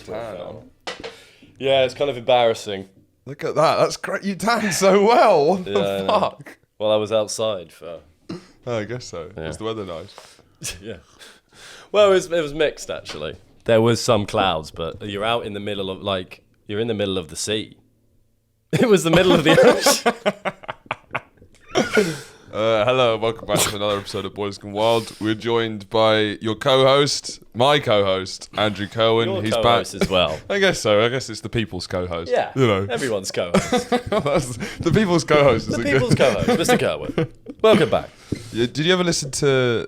tan on. Yeah, it's kind of embarrassing. Look at that. That's great. You tan so well. What the fuck? Well, I was outside for... Oh, I guess so. Yeah. Was the weather nice? Yeah. Well, it was mixed, actually. There was some clouds, but you're out in the middle of, you're in the middle of the sea. It was the middle of the ocean. Hello, welcome back to another episode of Boys Gone Wild. We're joined by your co-host, my co-host, Andrew Cohen. Your He's co-host back as well. I guess so. I guess it's the people's co-host. Yeah, you know, everyone's co-host. the people's co-host. The people's co-host, Mr. Kerwin. Welcome back. Yeah, did you ever listen to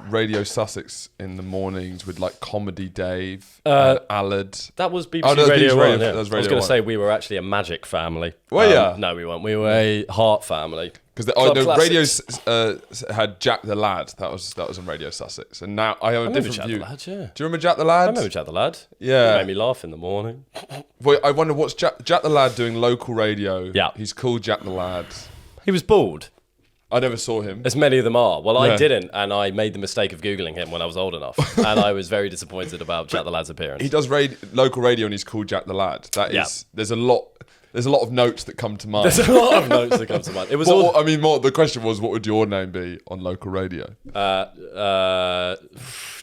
Radio Sussex in the mornings with like Comedy Dave and Alad? That was BBC Oh, no, Radio BBC 1. Radio- Yeah. that was I was Radio going 1. to say we were actually a Magic family. Well, yeah. No, we weren't. We were a Heart family. Because the Classics. radio had Jack the Lad. That was on Radio Sussex. And now I have a different Jack view. the Lad, yeah. Do you remember Jack the Lad? I remember Jack the Lad. Yeah. He made me laugh in the morning. Well, I wonder what's Jack the Lad doing local radio. Yeah. He's called Jack the Lad. He was bald, I never saw him. as many of them are. Well, I Yeah. didn't, and I made the mistake of Googling him when I was old enough. And I was very disappointed about Jack the Lad's appearance. He does local radio and he's called Jack the Lad. That is, Yeah. there's a lot of notes that come to mind. There's a lot of notes that come to mind. It was all... The question was, what would your name be on local radio?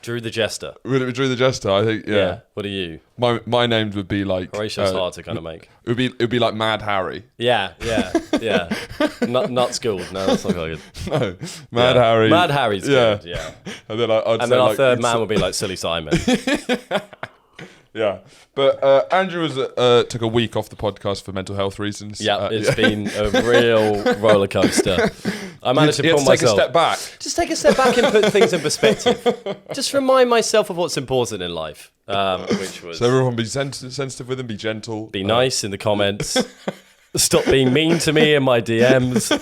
Drew the Jester. Would it be Drew the Jester? I think, yeah. What are you? My names would be like... Horatio's hard to kind of make. It would be like Mad Harry. Yeah. Nuts Gould. No, that's not good. No, Mad Harry. Mad Harry's good, yeah. And then I'd And say then our like, third man would be like Silly Simon. Yeah, but Andrew took a week off the podcast for mental health reasons. Yeah, it's been a real roller coaster. I managed to pull myself. Take a step back. Just take a step back and put things in perspective. Just remind myself of what's important in life, which was So everyone be sensitive with him, be gentle. be nice in the comments. Stop being mean to me in my DMs.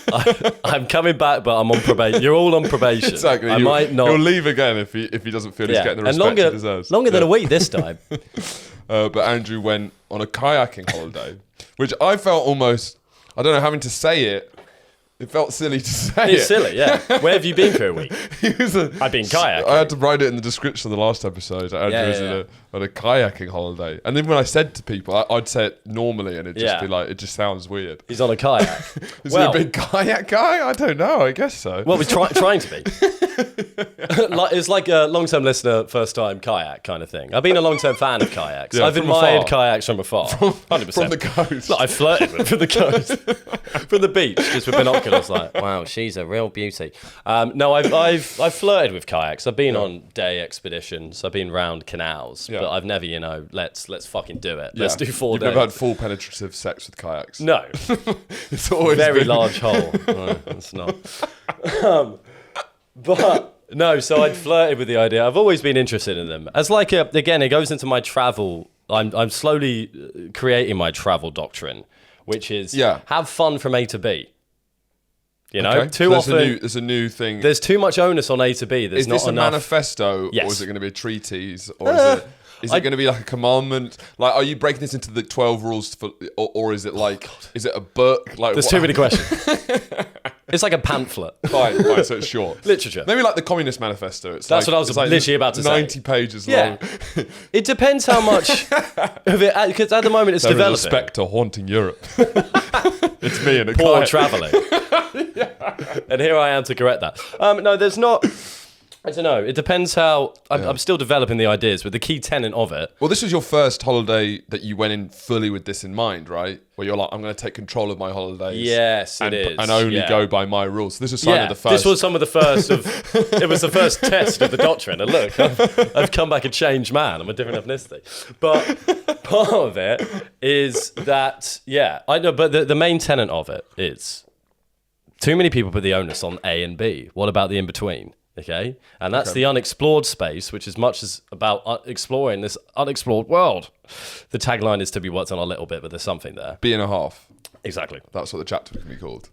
I'm coming back, but I'm on probation. You're all on probation. Exactly. I might not. He'll leave again if he doesn't feel he's getting the respect he deserves. Longer than a week this time. But Andrew went on a kayaking holiday, which I felt almost, I don't know, having to say it. It felt silly to say It's silly, yeah. Where have you been for a week? I've been kayaking. I had to write it in the description of the last episode. Andrew was on a kayaking holiday. And then when I said to people, I'd say it normally and it'd just be like, it just sounds weird. He's on a kayak. Is he a big kayak guy? I don't know. I guess so. Well, we're trying to be. It's like a long-term listener, first-time kayak kind of thing. I've been a long-term fan of kayaks. Yeah, I've from admired afar. kayaks from afar. 100%. From the coast. Look, I flirted with from the coast. From the beach, just with binoculars. Like, wow, she's a real beauty. No, I've flirted with kayaks. I've been on day expeditions. I've been round canals. Yeah. But I've never, let's fucking do it. Let's do 4 You've days. never had full penetrative sex with kayaks? No. It's always Very been... large hole. No, it's not. But no, so I'd flirted with the idea. I've always been interested in them. As again, it goes into my travel. I'm slowly creating my travel doctrine, which is have fun from A to B. You know, Okay. too So often there's a new thing. there's too much onus on A to B. There's Is not this a enough. manifesto, Yes. or is it going to be a treatise, or is it going to be like a commandment? Like, are you breaking this into the 12 rules, or is it like, is it a book? Like, There's too many questions. It's like a pamphlet. Fine, so it's short. Literature. Maybe like the Communist Manifesto. It's That's what I was literally about to say. 90 pages Yeah. long. It depends how much of it, because at the moment it's There is a developing. spectre haunting Europe. It's me in a Poor kayak. travelling. And here I am to correct that. No, there's not. I don't know. It depends how. I'm still developing the ideas, but the key tenet of it. Well, this was your first holiday that you went in fully with this in mind, right? Where you're like, I'm going to take control of my holidays. Yes, and, it is. And only go by my rules. So this is some of the first. This was some of the first of. It was the first test of the doctrine. And look, I've come back a changed man. I'm a different ethnicity. But part of it is that, I know, but the main tenet of it is too many people put the onus on A and B. What about the in-between? Okay, and that's the unexplored space, which is much as about exploring this unexplored world. The tagline is to be worked on a little bit, but there's something there. B and a half. Exactly. That's what the chapter can be called.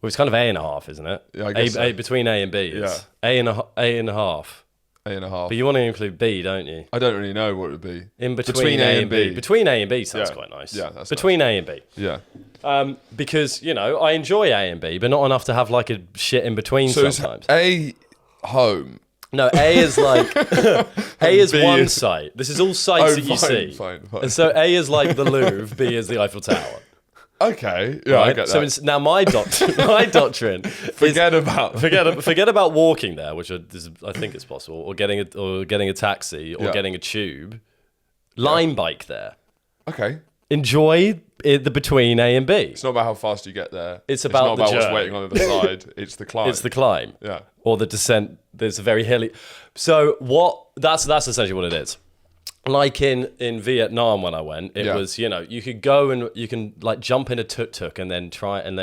Well, it's kind of A and a half, isn't it? Yeah, I guess so. A between A and B is A and a half. A and a half. But you want to include B, don't you? I don't really know what it would be. In between A and B. Between A and B sounds quite nice. Yeah, that's between nice. A and B. Yeah. Because I enjoy A and B, but not enough to have like a shit in between So sometimes. is A home No, A is like A is B one is- site. This is all sites that you see. Fine. And so A is like the Louvre, B is the Eiffel Tower. Okay, yeah, I Right? get that. So it's, now my doctrine forget about forget about walking there, which I think it's possible, or getting a taxi, or Yeah. getting a tube. Line bike there. Okay, Enjoy the between A and B. it's not about how fast you get there. It's about not the about what's journey. waiting on the other side. It's the climb. It's the climb. Yeah. Or the descent. There's a very hilly. So that's essentially what it is. Like in Vietnam when I went, it Yeah. was, you could go and you can like jump in a tuk-tuk and then try and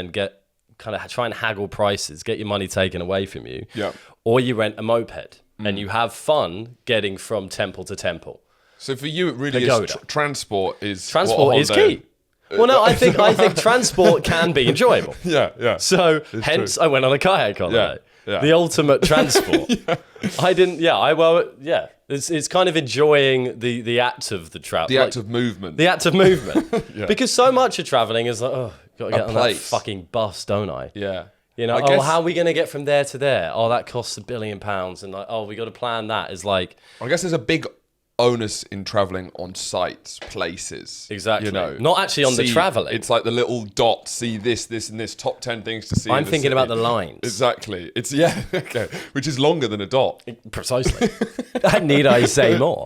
haggle prices, get your money taken away from you. Yeah. Or you rent a moped and you have fun getting from temple to temple. So for you, it really Pagoda. is transport is Transport what a is holiday- key. Well, no, I think transport can be enjoyable. Yeah. So hence I went on a kayak holiday. Yeah. The ultimate transport. I didn't. Yeah. It's kind of enjoying the act of the travel. The act of movement. The act of movement. Yeah. Because so much of traveling is like, oh, got to get on that place. fucking bus, don't I? Yeah. You I know, guess- how are we going to get from there to there? Oh, that costs £1 billion. And like, oh, we got to plan that. Is like, I guess there's a big onus in traveling on sites, places. exactly. You know, Not actually on the traveling. It's like the little dot. See this, and this. Top 10 things to see. I'm in the thinking about the city. lines. Exactly. It's okay, which is longer than a dot. Precisely. Need I say more?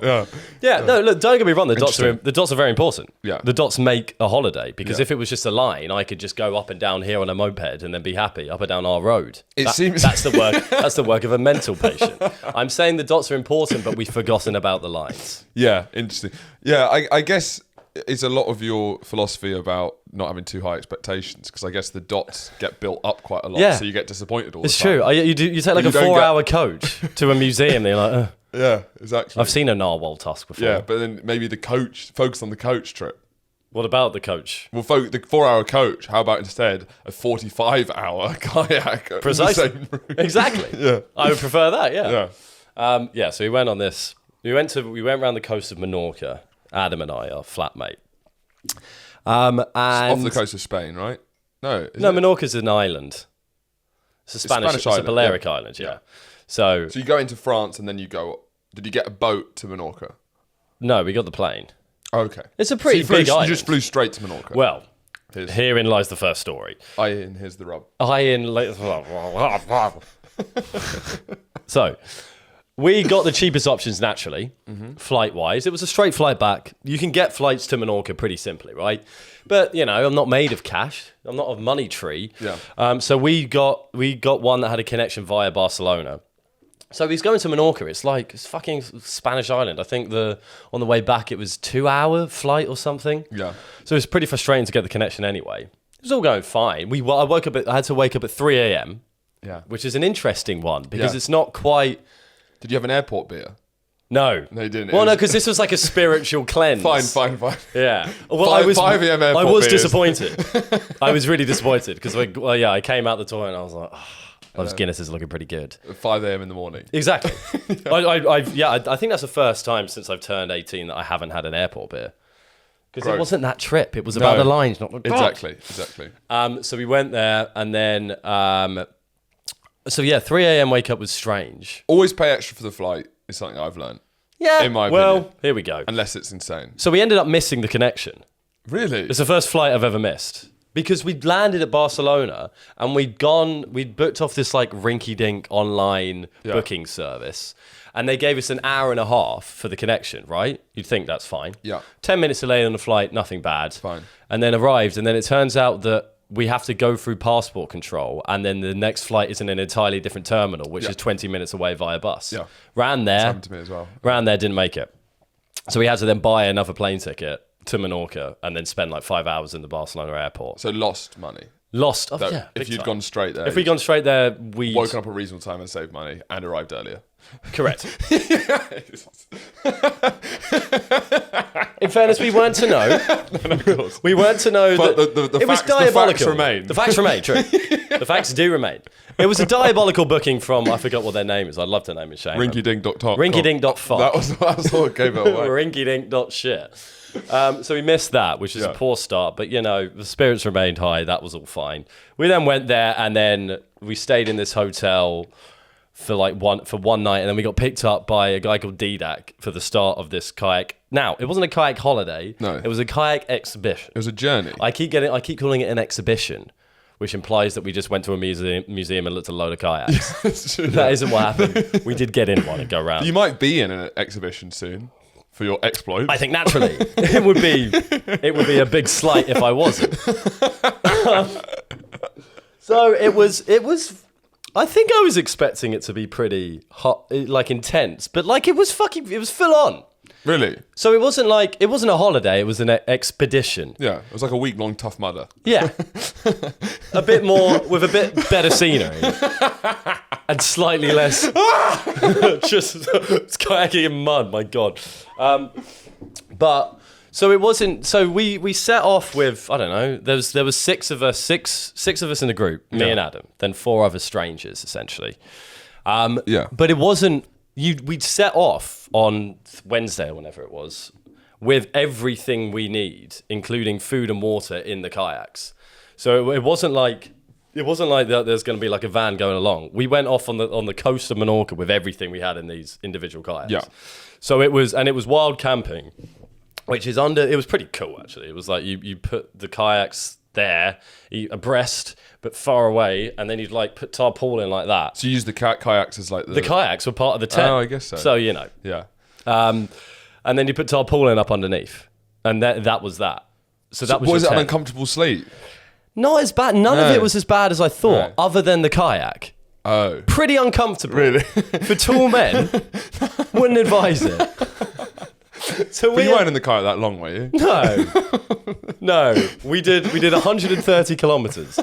Yeah. No, look, don't get me wrong. The dots Interesting. are very important. Yeah. The dots make a holiday because Yeah. if it was just a line, I could just go up and down here on a moped and then be happy up and down our road. Seems- that's the work. That's the work of a mental patient. I'm saying the dots are important, but we've forgotten about the lines. Yeah. Interesting. Yeah. I guess it's a lot of your philosophy about not having too high expectations because I guess the dots get built up quite a lot, Yeah. so you get disappointed all It's the time. true. You take like You a don't 4-hour coach to a museum. And you're like, Yeah, exactly. I've seen a narwhal tusk before. Yeah, but then maybe the coach focus on the coach trip. What about the coach? Well, the 4-hour coach. How about instead a 45-hour kayak? on Precisely. The same route? Exactly. Yeah. I would prefer that. Yeah. So we went on this. We went around the coast of Menorca. Adam and I, our flatmate. And Off the coast of Spain, right? No. No, Menorca's an island. It's a Spanish Spanish island, It's a Balearic yeah. island. Yeah. Yeah. So So you go into France and then you go. Did you get a boat to Menorca? no, we got the plane. Okay. It's a pretty so you big flew, island. You just flew straight to Menorca. Well, Here's- herein lies the first story. and here's the rub. So, we got the cheapest options naturally, flight-wise. It was a straight flight back. You can get flights to Menorca pretty simply, right? But, I'm not made of cash. I'm not a money tree. Yeah. So we got one that had a connection via Barcelona. So he's going to Menorca. It's fucking Spanish island. I think on the way back it was 2-hour flight or something. Yeah. So it's pretty frustrating to get the connection anyway. It was all going fine. I had to wake up at 3 a.m. Yeah. which is an interesting one because Yeah. it's not quite. Did you have an airport beer? No. No, you didn't. Well, no, because this was like a spiritual cleanse. Fine. Yeah. Well, 5 a.m. I airport was beers. disappointed. I was really disappointed because, I came out the toilet and I was like, those Guinness is looking pretty good. 5 a.m. in the morning. Exactly. I think that's the first time since I've turned 18 that I haven't had an airport beer. Because it Gross. wasn't that trip. It was about the lines, not the Exactly. So we went there and then, 3 a.m. wake up was strange. Always pay extra for the flight is something I've learned. Yeah. In my well, opinion. here we go. Unless it's insane. So we ended up missing the connection. Really? It's the first flight I've ever missed. Because we'd landed at Barcelona and we'd booked off this like rinky-dink online booking service. And they gave us an hour and a half for the connection, right? You'd think that's fine. Yeah. 10 minutes delayed on the flight, nothing bad. Fine. And then arrived, and then it turns out that we have to go through passport control, and then the next flight is in an entirely different terminal, which is 20 minutes away via bus. Yeah. Ran there. Happened to me as well. Ran there, didn't make it. So we had to then buy another plane ticket to Menorca and then spend like 5 hours in the Barcelona airport. So lost money. Lost. That Yeah, if big you'd time. gone straight there. If we'd gone straight there, we woken up at a reasonable time and saved money and arrived earlier. Correct. In fairness, we weren't to know. Of course. We weren't to know But that the it was facts- the diabolical. facts remain. The facts remain, true. The facts do remain. It was a diabolical booking from, I forgot what their name is. I'd love to name it, shame. Rinkydink.com. Rinkydink.fuck. That was what gave it away. Rinkydink.shit. So we missed that, which is a poor start. But, the spirits remained high. That was all fine. We then went there and then we stayed in this hotel for one night, and then we got picked up by a guy called Didak for the start of this kayak. Now, it wasn't a kayak holiday. No. It was a kayak exhibition. It was a journey. I keep calling it an exhibition, which implies that we just went to a museum and looked at a load of kayaks. That isn't what happened. We did get in one and go around. You might be in an exhibition soon for your exploits. I think naturally it would be a big slight if I wasn't. So it was. I think I was expecting it to be pretty hot, like intense, but like it was full on. Really? So it wasn't a holiday, it was an expedition. Yeah, it was like a week-long Tough Mudder. Yeah. A bit more, with a bit better scenery. And slightly less, just kayaking in mud, my God. But, so it wasn't, so we set off with, I don't know, there was six of us in the group, me and Adam, then 4 other strangers, essentially. But it wasn't, we'd set off on Wednesday or whenever it was with everything we need, including food and water in the kayaks. So it wasn't like that there's going to be like a van going along. We went off on the coast of Menorca with everything we had in these individual kayaks. Yeah. So it was wild camping, which is it was pretty cool actually. It was like you put the kayaks there, abreast, but far away, and then you'd like put tarpaulin like that. So you use the kayaks as like the kayaks were part of the tent. Oh, I guess so. So you know, yeah. And then you put tarpaulin up underneath, and that was that. So that was it an uncomfortable sleep? Not as bad. None of it was as bad as I thought, other than the kayak. Oh, pretty uncomfortable. Really? For tall men, wouldn't advise it. So but you weren't in the kayak that long, were you? No. We did 130 kilometers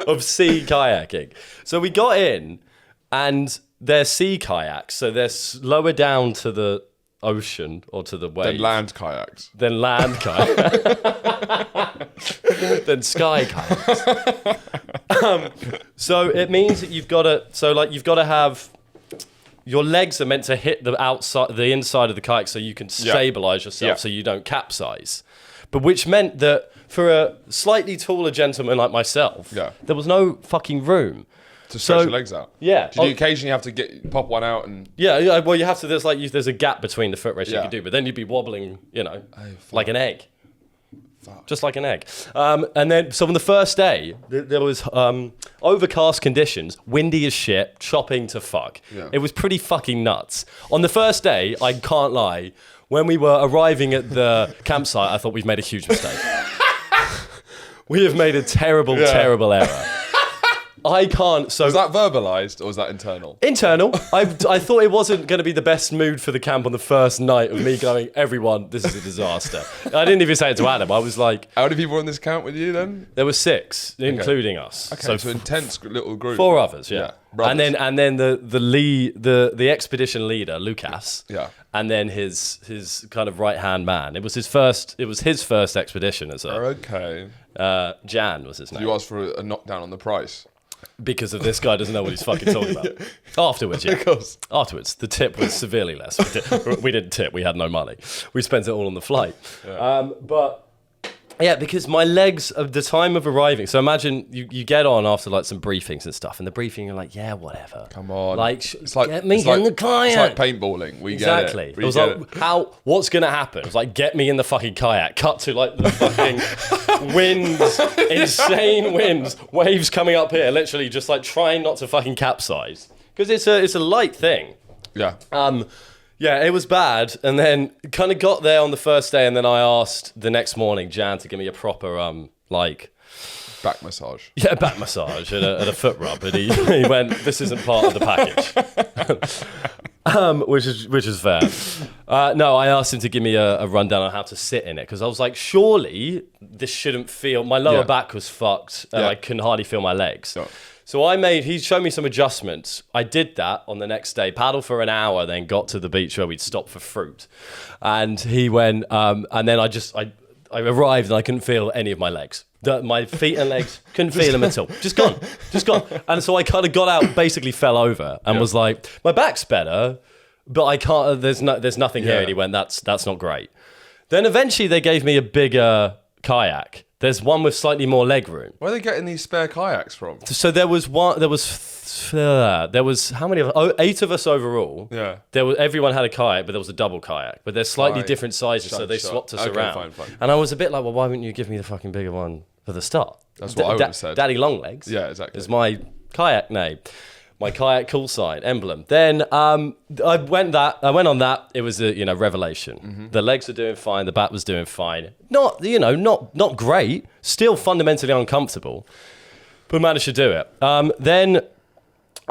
of sea kayaking. So we got in, and they're sea kayaks, so they're lower down to the ocean or to the waves. Then land kayaks. Then land kayaks. Then sky kayaks. So it means that you've got to have. Your legs are meant to hit the inside of the kayak so you can stabilize yourself so you don't capsize. But which meant that for a slightly taller gentleman like myself, there was no fucking room. To stretch your legs out. Yeah. Do you occasionally have to pop one out and? Yeah. Well, you have to. There's a gap between the footrest you can do, but then you'd be wobbling, like an egg. Fuck. Just like an egg. And then, so on the first day, there was overcast conditions, windy as shit, chopping to fuck. Yeah. It was pretty fucking nuts. On the first day, I can't lie, when we were arriving at the campsite, I thought we've made a huge mistake. We have made a terrible error. I can't. So was that verbalized or was that internal? Internal. I thought it wasn't going to be the best mood for the camp on the first night of me going, everyone, this is a disaster. I didn't even say it to Adam. I was like, how many people were on this camp with you then? There were 6, including us. Okay, so intense little group. 4 others, yeah. And then the expedition leader, Lucas. Yeah. And then his kind of right hand man. It was his first expedition as a. Okay. Jan was his name. Did you ask for a knockdown on the price? Because of this guy doesn't know what he's fucking talking about. Afterwards, yeah. Afterwards, the tip was severely less. We didn't tip. We had no money. We spent it all on the flight. Yeah. But yeah, because my legs at the time of arriving. So imagine you get on after like some briefings and stuff, and the briefing you're like, yeah, whatever. Come on. Like, it's like get me in the kayak. It's like paintballing. Exactly. It was like, what's gonna happen? It was like, get me in the fucking kayak. Cut to like the fucking winds, insane winds, waves coming up here, literally just like trying not to fucking capsize because it's a light thing. Yeah. Yeah, it was bad, and then kind of got there on the first day, and then I asked the next morning Jan to give me a proper back massage. Yeah, back massage and a foot rub, and he went, "This isn't part of the package," which is fair. No, I asked him to give me a rundown on how to sit in it because I was like, surely this shouldn't feel. My lower back was fucked, and I couldn't hardly feel my legs. No. So he showed me some adjustments. I did that on the next day, paddled for an hour, then got to the beach where we'd stop for fruit. And he went, and then I arrived and I couldn't feel any of my legs. My feet and legs, couldn't feel them at all. Just gone. And so I kind of got out, basically fell over and was like, my back's better, but I can't, there's nothing here. And he went, that's not great. Then eventually they gave me a bigger kayak There's one with slightly more leg room. Where are they getting these spare kayaks from? So there was how many of us? 8 of us overall. Yeah. Everyone had a kayak, but there was a double kayak. But they're slightly different sizes, so they swapped us around. Fine. And I was a bit like, well, why wouldn't you give me the fucking bigger one for the start? That's what I would have said. Daddy Longlegs. Yeah, exactly. Is my kayak name. My kayak call sign emblem. Then I went on that. It was a revelation. Mm-hmm. The legs were doing fine. The back was doing fine. Not great. Still fundamentally uncomfortable, but managed to do it. Then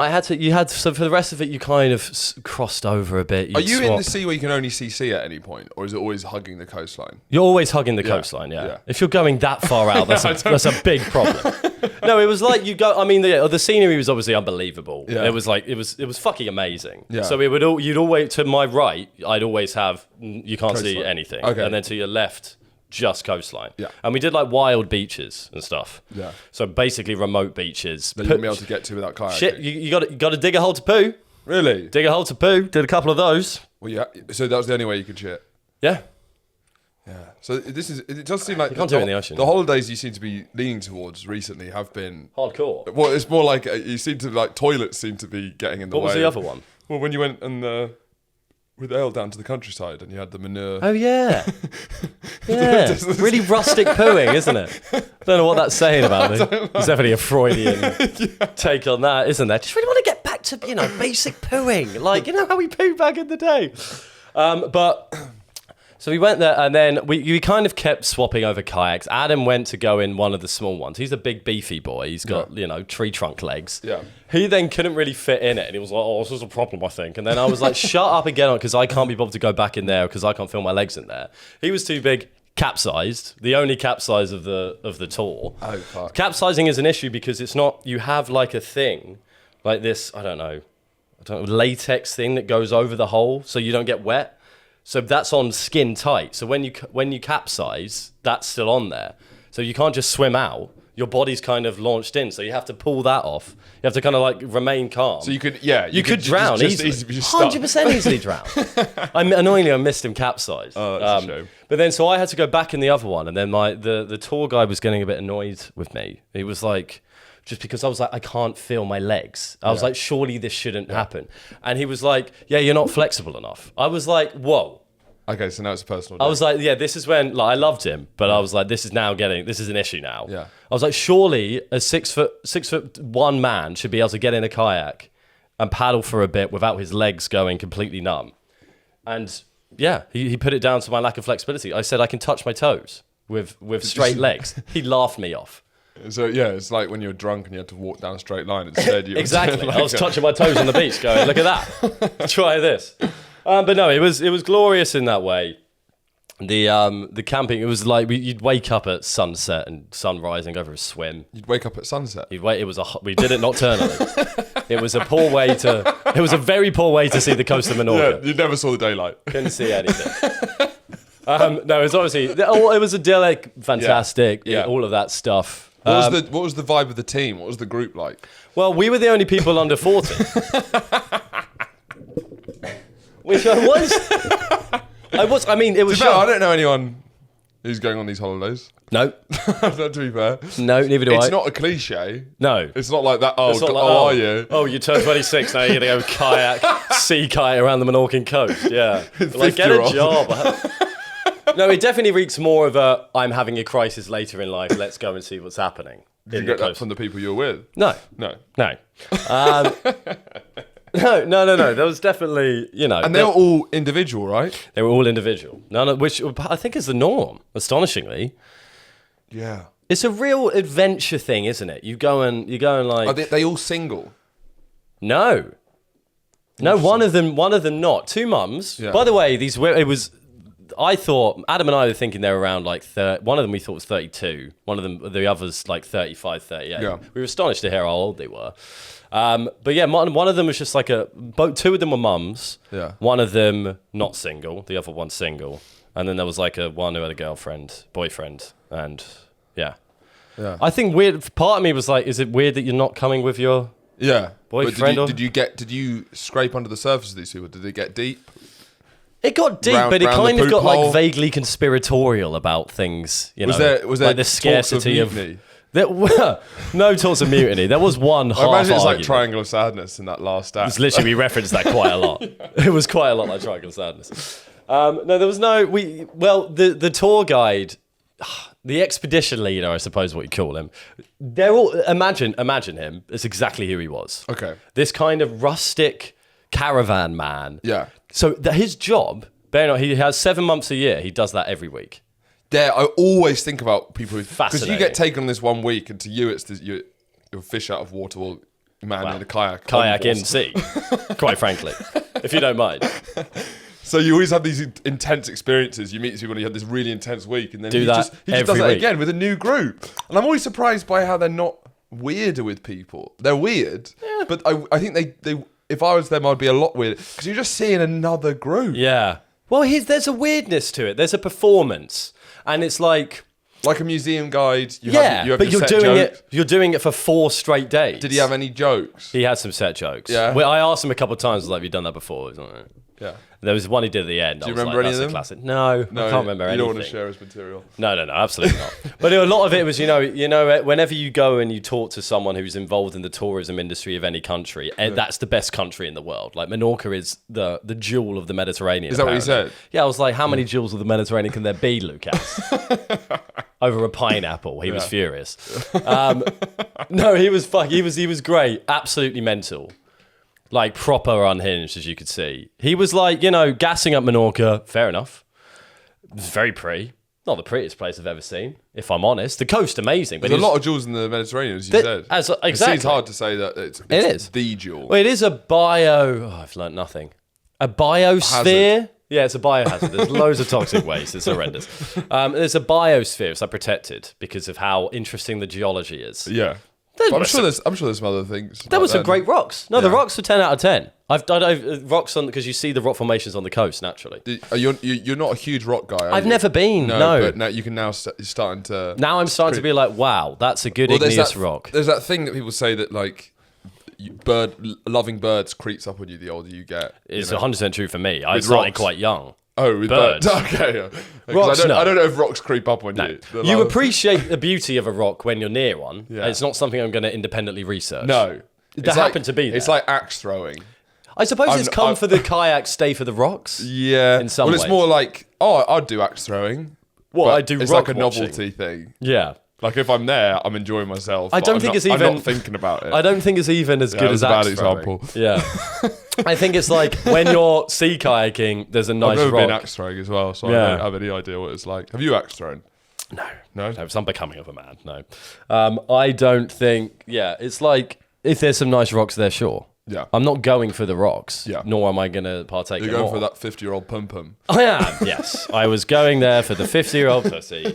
so for the rest of it, you kind of crossed over a bit. Are you in the sea where you can only see sea at any point, or is it always hugging the coastline? You're always hugging the coastline, yeah. If you're going that far out, that's a big problem. No, it was like you go. I mean, the scenery was obviously unbelievable. Yeah. It was fucking amazing. Yeah. So you'd always, to my right, I'd always have you can't coastline. See anything, okay. And then to your left, just coastline. Yeah. And we did like wild beaches and stuff. Yeah. So basically remote beaches that you wouldn't be able to get to without kayaking. Shit, you got to dig a hole to poo. Really? Dig a hole to poo. Did a couple of those. Well, yeah. So that was the only way you could shit. Yeah. Yeah. So it does seem like you can't do it in the ocean. The holidays you seem to be leaning towards recently have been hardcore. Well, it's more like you seem to like toilets seem to be getting in the way. What was the other one? Well, when you went with Ale down to the countryside and you had the manure. Oh yeah, yeah. Really rustic pooing, isn't it? I don't know what that's saying about me. There's definitely a Freudian take on that, isn't there? Just really want to get back to basic pooing, like how we pooed back in the day. But so we went there, and then we kind of kept swapping over kayaks. Adam went to go in one of the small ones. He's a big beefy boy. He's got tree trunk legs. Yeah. He then couldn't really fit in it, and he was like, "Oh, this is a problem, I think." And then I was like, "Shut up and get on," because I can't be bothered to go back in there because I can't feel my legs in there. He was too big. Capsized, the only capsize of the tour. Oh fuck. Capsizing is an issue because it's not. You have like a thing, like this. I don't know, latex thing that goes over the hole so you don't get wet. So that's on skin tight. So when you capsize, that's still on there. So you can't just swim out. Your body's kind of launched in. So you have to pull that off. You have to kind of like remain calm. So you could drown easily. 100% easily drown. Annoyingly, I missed him capsize. Oh, that's a shame. But then, so I had to go back in the other one. And then the tour guide was getting a bit annoyed with me. He was like, just because I was like, I can't feel my legs. I was like, surely this shouldn't happen. And he was like, yeah, you're not flexible enough. I was like, whoa. Okay, so now it's a personal day. I was like, yeah, this is when, I loved him, but I was like, this is an issue now. Yeah. I was like, surely a 6'1" man should be able to get in a kayak and paddle for a bit without his legs going completely numb. And yeah, he put it down to my lack of flexibility. I said, I can touch my toes with straight legs. He laughed me off. So yeah, it's like when you're drunk and you had to walk down a straight line. Instead, you exactly. I was touching my toes on the beach, going, "Look at that! Try this." But no, it was glorious in that way. The camping, it was like you'd wake up at sunset and sunrise and go for a swim. You'd wake up at sunset. We did it nocturnally. It was a very poor way to see the coast of Menorca. Yeah, you never saw the daylight. Couldn't see anything. No, it was obviously it was idyllic, fantastic, all of that stuff. What was the vibe of the team? What was the group like? Well, we were the only people under 40. Which I was. I mean, it was. I don't know anyone who's going on these holidays. No. To be fair. No, neither do I. It's not a cliche. No. It's not like that. Oh, are you? Oh, you turned 26, now you're going to go sea kayak around the Menorcan coast. Yeah. Like, get a job. No, it definitely reeks more of a, I'm having a crisis later in life, let's go and see what's happening. Did you get that from the people you were with? No. No. No. There was definitely, And they were all individual, right? They were all individual. None of which I think is the norm, astonishingly. Yeah. It's a real adventure thing, isn't it? You go and like... Are they all single? No. No, one of them not. Two mums. Yeah. By the way, I thought, Adam and I were thinking they were around like 30. One of them we thought was 32. The others like 35, 38. Yeah. We were astonished to hear how old they were. But yeah, one of them was just like two of them were mums. Yeah. One of them not single. The other one single. And then there was like one who had a boyfriend. And yeah. Yeah. I think part of me was like, is it weird that you're not coming with your boyfriend? Did you scrape under the surface of these people? Did they get deep? It got deep, but it kind of got like vaguely conspiratorial about things. You know, was there like the scarcity of mutiny? There were no talks of mutiny. There was one half argument. I imagine it's like Triangle of Sadness in that last act. It's literally, we referenced that quite a lot. It was quite a lot like Triangle of Sadness. No, there was no... the tour guide, the expedition leader, I suppose what you call him, they're all... Imagine him. It's exactly who he was. Okay. This kind of rustic caravan man. Yeah. So his job, he has 7 months a year. He does that every week. Yeah, I always think about people who... Fascinating. Because you get taken on this 1 week, and to you, it's you're a fish out of water, well, man in a kayak. Kayak in sea, quite frankly, if you don't mind. So you always have these intense experiences. You meet people and you have this really intense week, and then he just does that week. again with a new group. And I'm always surprised by how they're not weirder with people. They're weird, but I think they if I was them, I'd be a lot weirder because you're just seeing another group. Yeah. Well, there's a weirdness to it. There's a performance. And it's like a museum guide. You have but you're doing it for 4 straight days. Did he have any jokes? He had some set jokes. Yeah. Well, I asked him a couple of times, like, have you done that before? He's like, yeah. There was one he did at the end. Do you remember any of them? Classic. No, I can't remember anything. You don't want to share his material. No, absolutely not. But a lot of it was, you know, whenever you go and you talk to someone who's involved in the tourism industry of any country, that's the best country in the world. Like Menorca is the jewel of the Mediterranean. Is that what he said? Yeah, I was like, how many jewels of the Mediterranean can there be, Lucas? Over a pineapple, he was furious. No, he was great, absolutely mental. Like, proper unhinged, as you could see. He was like, gassing up Menorca. Fair enough. It was very pretty. Not the prettiest place I've ever seen, if I'm honest. The coast, amazing. But there's a lot of jewels in the Mediterranean, as you said. Exactly. It seems hard to say that it is the jewel. Well, it is a I've learnt nothing. A biosphere? Hazard. Yeah, it's a biohazard. There's loads of toxic waste. It's horrendous. There's a biosphere. It's like protected because of how interesting the geology is. Yeah. I'm sure there's some other things. There were some great rocks. No, the rocks were 10 out of 10. I've done rocks on because you see the rock formations on the coast naturally. You're not a huge rock guy. I've never been. No, but now you can you're starting to. Now I'm starting to be like, wow, that's a good igneous rock. There's that thing that people say that like loving birds creeps up on you the older you get. It's 100% true for me. I started quite young. Oh, with birds. Okay. Yeah. Rocks, I don't know if rocks creep up on you. You appreciate the beauty of a rock when you're near one. Yeah. It's not something I'm going to independently research. No. That happened to be there. It's like axe throwing. I suppose it's come for the kayak, stay for the rocks. Yeah. In some ways. Well, it's more like, I'd do axe throwing. Well, I do rock watching. It's like a novelty thing. Yeah. Like if I'm there, I'm enjoying myself. I don't think it's even. I'm not thinking about it. I don't think it's even as good as axe throwing. Bad example. Yeah. I think it's like when you're sea kayaking, there's a nice rock. I've never been axe throwing as well, so I don't have any idea what it's like. Have you axe thrown? No. It's unbecoming of a man. No. I don't think. Yeah, it's like if there's some nice rocks there, sure. Yeah. I'm not going for the rocks. Yeah. Nor am I going to partake. You're going for that 50-year-old pum-pum. I am. Yes. I was going there for the 50-year-old pussy.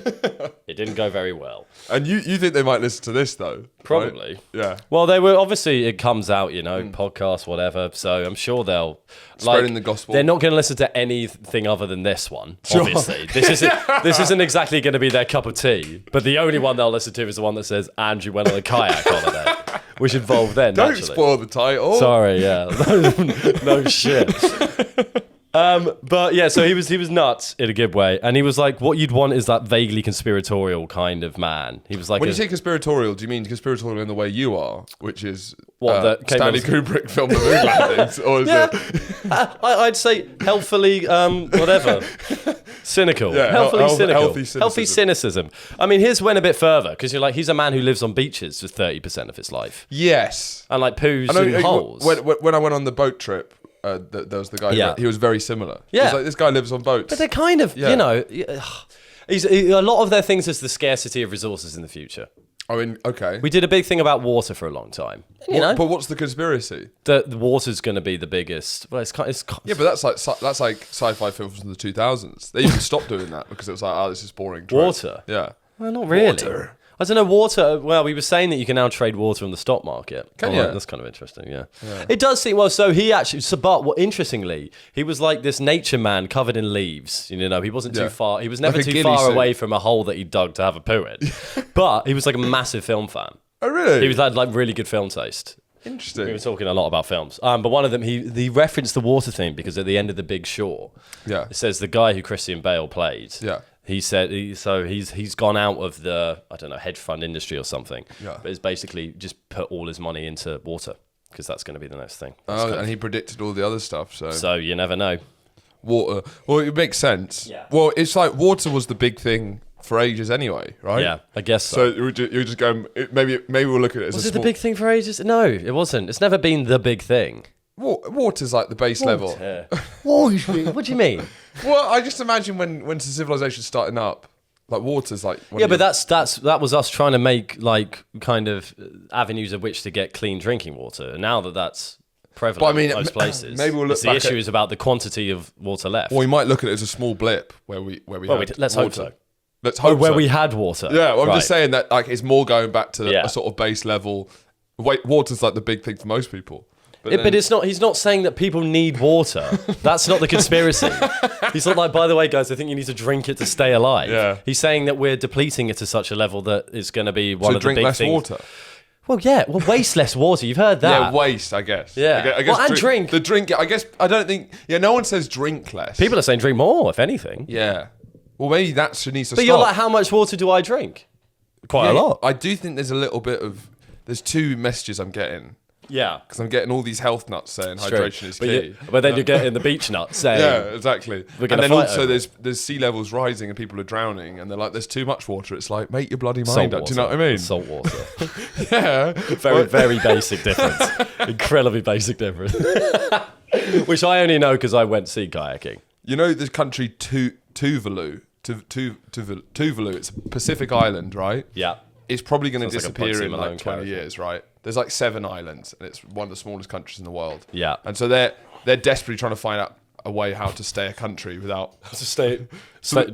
It didn't go very well. And you think they might listen to this though? Probably. Right? Yeah. Well, they were obviously. It comes out, podcast, whatever. So I'm sure they'll spreading the gospel. They're not going to listen to anything other than this one. Sure. Obviously, this isn't exactly going to be their cup of tea. But the only one they'll listen to is the one that says Andrew went on a kayak holiday, which involved them. Don't naturally. Spoil the title. Sorry. Yeah. No shit. But yeah, so he was nuts in a good way, and he was like, what you'd want is that vaguely conspiratorial kind of man. He was like, when you say conspiratorial, do you mean conspiratorial in the way you are, which is Stanley Kubrick film The Moon Landings, or is it? I'd say healthily, whatever, cynical, healthy cynicism. I mean, his went a bit further because you're like, he's a man who lives on beaches for 30% of his life. Yes, and like poos and holes. When I went on the boat trip. There was the guy. He was very similar. Yeah, was like, this guy lives on boats. But they're kind of, a lot of their things is the scarcity of resources in the future. I mean, okay. We did a big thing about water for a long time. But what's the conspiracy? The water's going to be the biggest. Well, yeah, but that's like sci-fi films from the 2000s. They even stopped doing that because it was like, this is boring. Water. Yeah. Well, not really. Water. I don't know, water. Well, we were saying that you can now trade water on the stock market. Can you? That's kind of interesting, yeah. It does seem, so he actually, interestingly, he was like this nature man covered in leaves. He wasn't too far, he was never too far away from a hole that he dug to have a poo in. But he was like a massive film fan. Oh, really? He was like really good film taste. Interesting. We were talking a lot about films. But one of them, he referenced the water thing because at the end of The Big Short, it says the guy who Christian Bale played. Yeah. He said he's gone out of the, I don't know, hedge fund industry or something. Yeah. But it's basically just put all his money into water because that's going to be the next thing. And he predicted all the other stuff. So you never know. Water. Well, it makes sense. Yeah. Well, it's like water was the big thing for ages anyway, right? Yeah, I guess so. So you're just going. Maybe we'll look at it as was it the big thing for ages? No, it wasn't. It's never been the big thing. Water's like the base level. What do you mean? Well, I just imagine when civilization's starting up, like water's like... But that was us trying to make like kind of avenues of which to get clean drinking water. And now that's prevalent in most places, maybe we'll look the issue is about the quantity of water left. Well, we might look at it as a small blip where we let's hope so. Let's hope where we had water. Yeah, well, I'm just saying that like it's more going back to a sort of base level. Water's like the big thing for most people. But it's not. He's not saying that people need water. That's not the conspiracy. He's not like, by the way, guys, I think you need to drink it to stay alive. Yeah. He's saying that we're depleting it to such a level that it's going to be one of the big things. So drink less water. Well, yeah. Well, waste less water. You've heard that. Yeah, waste, I guess. Yeah. I guess and drink. The drink, I guess, I don't think... Yeah, no one says drink less. People are saying drink more, if anything. Yeah. Well, maybe that needs to stop. But you're like, how much water do I drink? Quite a lot. I do think there's a little bit of... There's two messages I'm getting. Yeah. Because I'm getting all these health nuts saying hydration is key. But then you're getting the beach nuts saying... Yeah, exactly. And then also there's sea levels rising and people are drowning and they're like, there's too much water. It's like, make your bloody mind up. Do you know what I mean? Salt water. Yeah. Very basic difference. Incredibly basic difference. Which I only know because I went sea kayaking. You know the country Tuvalu? Tuvalu, it's a Pacific island, right? Yeah. It's probably going to disappear in like 20 years, right? There's like 7 islands, and it's one of the smallest countries in the world. Yeah. And so they're desperately trying to find out a way how to stay a country without... Do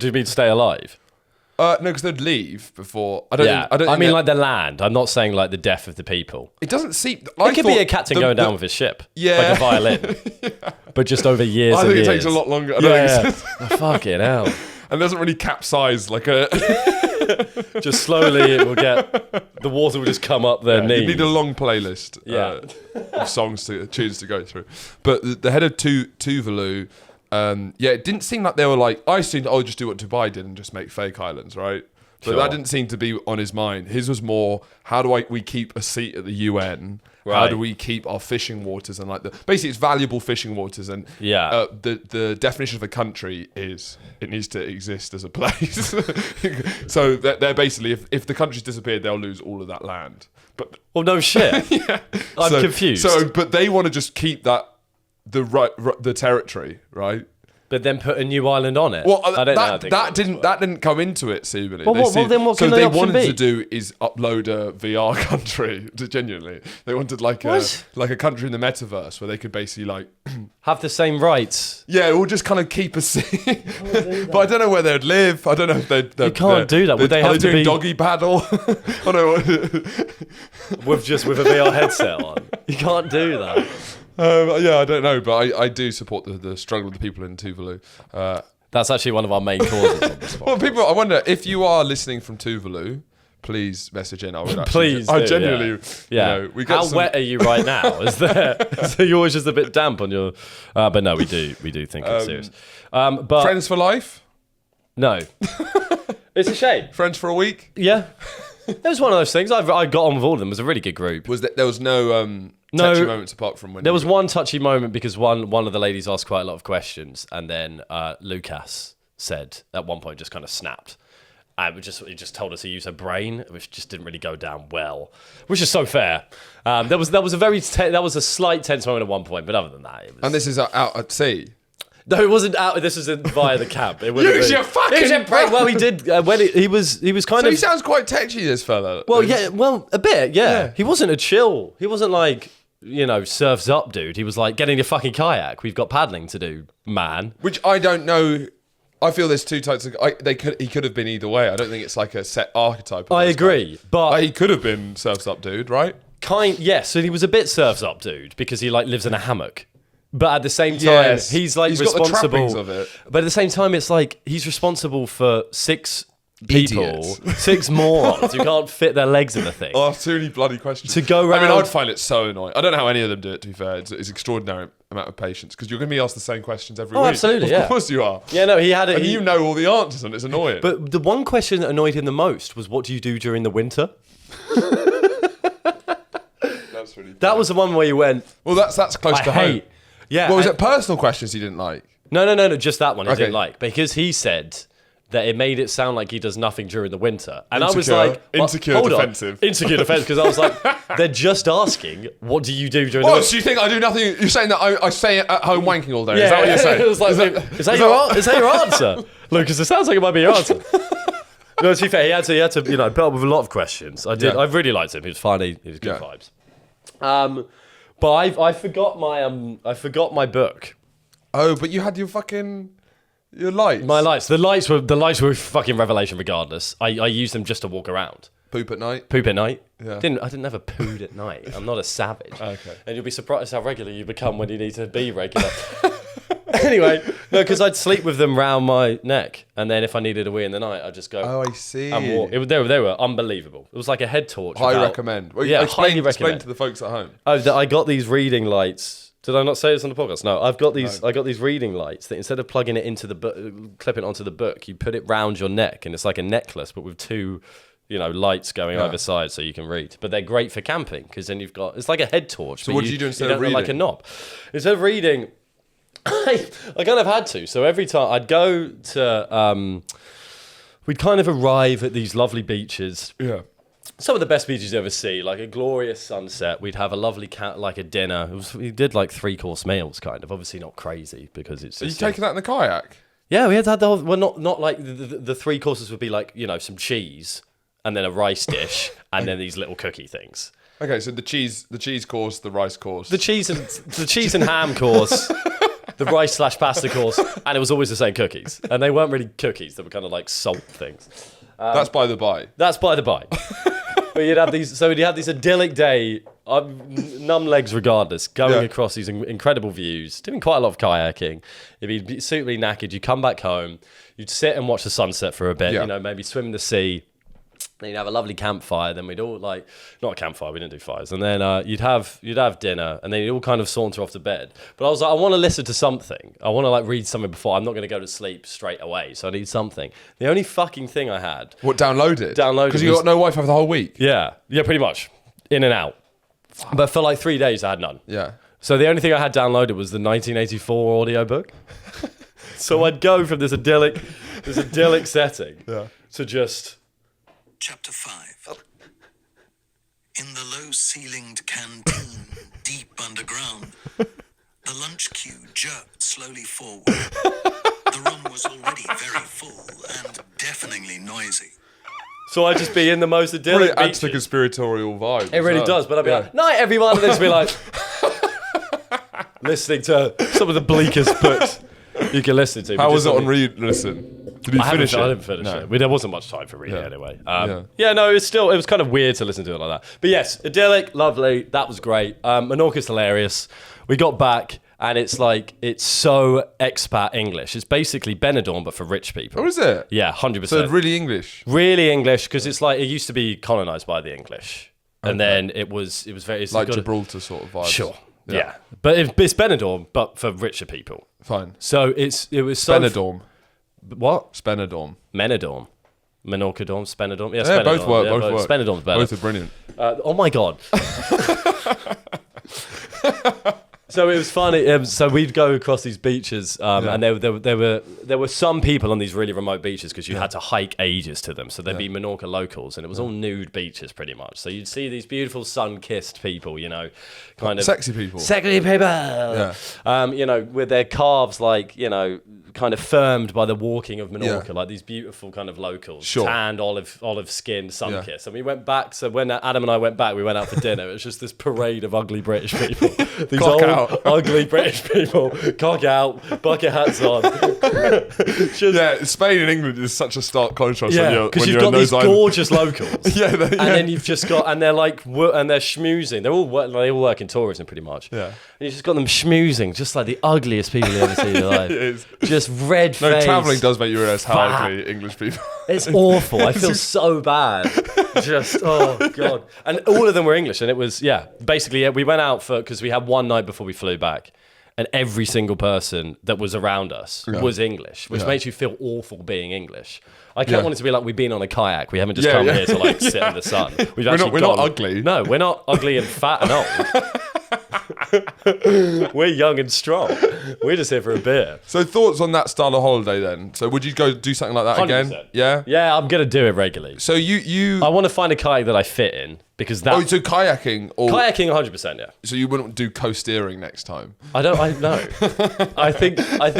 you mean stay alive? No, because they'd leave before... I mean like the land. I'm not saying like the death of the people. It doesn't seem... It could be a captain going down with his ship. Yeah. Like a violin. But just over years and years. I think it takes a lot longer. Oh, fucking hell. And it doesn't really capsize like a... Just slowly it will get... The water will just come up their knees. You need a long playlist of tunes to go through. But the head of Tuvalu... it didn't seem like they were like... I assumed, just do what Dubai did and just make fake islands, right? But that didn't seem to be on his mind. His was more, how do we keep a seat at the UN? Right. How do we keep our fishing waters? And basically it's valuable fishing waters. And the definition of a country is it needs to exist as a place. So they're basically, if the country's disappeared, they'll lose all of that land. But well, no shit. I'm confused. But they want to just keep the territory, right? But then put a new island on it. Well, that didn't come into it, seemingly. Well, then what can the option be? So they wanted to do is upload a VR country. Genuinely, they wanted like a country in the metaverse where they could basically have the same rights. Yeah, or just kind of keep a seat. But I don't know where they'd live. I don't know if they'd. You can't do that. Would they have to be doggy paddle? I don't know. with a VR headset on. You can't do that. I don't know, but I do support the struggle of the people in Tuvalu. That's actually one of our main causes on this podcast. Well, I wonder if you are listening from Tuvalu, please message in. Please, I genuinely, How wet are you right now? Is there? So you're always just a bit damp on your. But no, we do think it's serious. But friends for life? No, it's a shame. Friends for a week? Yeah, it was one of those things. I got on with all of them. It was a really good group. There was no touchy moments apart from when... There was one touchy moment because one of the ladies asked quite a lot of questions, and then Lucas said at one point, just kind of snapped. And he just told us to use her brain, which just didn't really go down well, which is so fair. There was a slight tense moment at one point, but other than that, it was... And this is out at sea? No, it wasn't out. This was via the camp. Use your fucking brain. Well, he did when he was kind so of. He sounds quite tetchy, this fella. Well, yeah, a bit, yeah. He wasn't a chill. He wasn't like surfs up, dude. He was like, get in your fucking kayak. We've got paddling to do, man. Which I don't know. I feel there's two types of. He could have been either way. I don't think it's like a set archetype. I agree, but he could have been surfs up, dude. Right? Yes. So he was a bit surfs up, dude, because he lives in a hammock. But at the same time, he's responsible. Got the trappings of it. But at the same time, it's like he's responsible for 6 people, idiots. 6 morons who can't fit their legs in the thing. Oh, too many bloody questions. To go I mean, round- I'd find it so annoying. I don't know how any of them do it, to be fair. It's extraordinary amount of patience because you're going to be asked the same questions every week. Absolutely, Of course you are. Yeah, no, he had it. And you know all the answers and it's annoying. But the one question that annoyed him the most was, what do you do during the winter? That's really That was the one where you went, well, that's close to home. Yeah. What was it? Personal questions you didn't like? No, just that one I Okay. didn't like. Because he said that it made it sound like he does nothing during the winter. And I was Insecure. like... well, Insecure hold on. defensive. Insecure defensive, because I was like, they're just asking, what do you do during the Oh, winter? so you think I do nothing? You're saying that I stay at home wanking all day? Is that what you're saying? It was like, is that your answer? Lucas, it sounds like it might be your answer. No, to be fair, he had to put up with a lot of questions. I did. Yeah. I really liked him. He was funny. He was good Yeah. vibes. But I forgot my book. Oh, but you had your lights. My lights. The lights were a fucking revelation. Regardless, I used them just to walk around. Poop at night. Poop at night. Yeah. I didn't ever pooed at night. I'm not a savage. Okay. And you'll be surprised how regular you become when you need to be regular. Anyway, no, because I'd sleep with them round my neck, and then if I needed a wee in the night, I'd just go. Oh, I see. And walk. They were unbelievable. It was like a head torch. I without- recommend. Well, Yeah, explain, highly explain recommend. to the folks at home. Oh, I got these reading lights. Did I not say this on the podcast? No, I've got these. No. I got these reading lights that instead of plugging it into the book, clipping it onto the book, you put it round your neck, and it's like a necklace, but with 2, lights going either side, so you can read. But they're great for camping because then it's like a head torch. So but what do you do instead you of don't look like a reading? knob? Instead of reading, I kind of had to. So every time I'd go to, we'd kind of arrive at these lovely beaches. Yeah. Some of the best beaches you ever see, like a glorious sunset. We'd have a lovely like a dinner. We did like 3-course meals, kind of. Obviously not crazy because it's. Are you just, taking that in the kayak? Yeah, we had the whole. Well, not like the 3 courses would be like some cheese and then a rice dish and then these little cookie things. Okay, so the cheese course, the rice course. The cheese and ham course. The rice/pasta course, and it was always the same cookies, and they weren't really cookies; they were kind of like salt things. That's by the by. That's by the by. But you'd have these. So you'd have this idyllic day, numb legs regardless, going across these incredible views, doing quite a lot of kayaking. You'd be suitably knackered. You come back home. You'd sit and watch the sunset for a bit. Yeah. Maybe swim in the sea. Then you'd have a lovely campfire. Then we'd all not a campfire. We didn't do fires. And then you'd have dinner. And then you'd all kind of saunter off to bed. But I was like, I want to listen to something. I want to read something before. I'm not going to go to sleep straight away. So I need something. The only fucking thing I had. What, downloaded? Downloaded Because you was- got no Wi-Fi for the whole week? Yeah, pretty much. In and out. But for like 3 days, I had none. Yeah. So the only thing I had downloaded was the 1984 audiobook. So I'd go from this idyllic setting to just... Chapter 5. In the low-ceilinged canteen, deep underground, the lunch queue jerked slowly forward. The room was already very full and deafeningly noisy. So I'd just be in the most idyllic It adds to the beaches. conspiratorial vibe. It really does, but I'd be like, night everyone, and then just be like... listening to some of the bleakest books you can listen to. How but was just it on something- read? Listen. Did you I finish it? didn't finish it. There wasn't much time for reading Yeah. anyway. Yeah. No, it was kind of weird to listen to it like that. But yes, idyllic, lovely. That was great. Menorca's hilarious. We got back and it's so expat English. It's basically Benidorm, but for rich people. Oh, is it? Yeah, 100%. So really English. Really English, because it's like, it used to be colonized by the English. And then it was very... It's Like got a- Gibraltar sort of vibe. Sure. Yeah. But it's Benidorm, but for richer people. Fine. So it was so... Benidorm. What? Spenidorm. Menidorm. Menorca dorm, Spenidorm. Yeah, Yeah, Spenidorm. both work. Yeah, Both work. Spenidorm's better. Both are brilliant. Oh my god. So it was funny. So we'd go across these beaches, and there were some people on these really remote beaches because you had to hike ages to them. So there'd be Menorca locals, and it was all nude beaches pretty much. So you'd see these beautiful sun-kissed people, kind of Sexy people. sexy people. Yeah. With their calves kind of firmed by the walking of Menorca, Yeah. like these beautiful kind of locals, Sure. tanned, olive skinned, sun-kissed. And we went back. So when Adam and I went back, we went out for dinner. It was just this parade of ugly British people. These Cock old, out. ugly British people, cock out, bucket hats on. Yeah, Spain and England is such a stark contrast Yeah, when because you're you've in got those these islands. gorgeous locals. Yeah, And then you've just got, and they're schmoozing. They all work in tourism pretty much. Yeah. And you've just got them schmoozing, just like the ugliest people you ever see in your life. It is. Just just red No, face. travelling does make you realise how ugly English people are. It's awful. I feel so bad. Just, oh, God. And all of them were English. And it was, basically, we went out because we had one night before we flew back. And every single person that was around us was English, which makes you feel awful being English. I can't want it to be like we've been on a kayak. We haven't just come here to like sit in the sun. We're not ugly. No, we're not ugly and fat and old. We're young and strong. We're just here for a beer. So thoughts on that style of holiday then? So would you go do something like that 100%. again? Yeah? Yeah, I'm going to do it regularly. So you... I want to find a kayak that I fit in because that... Oh, so kayaking or... Kayaking 100%, yeah. So you wouldn't do co-steering next time? I know. I think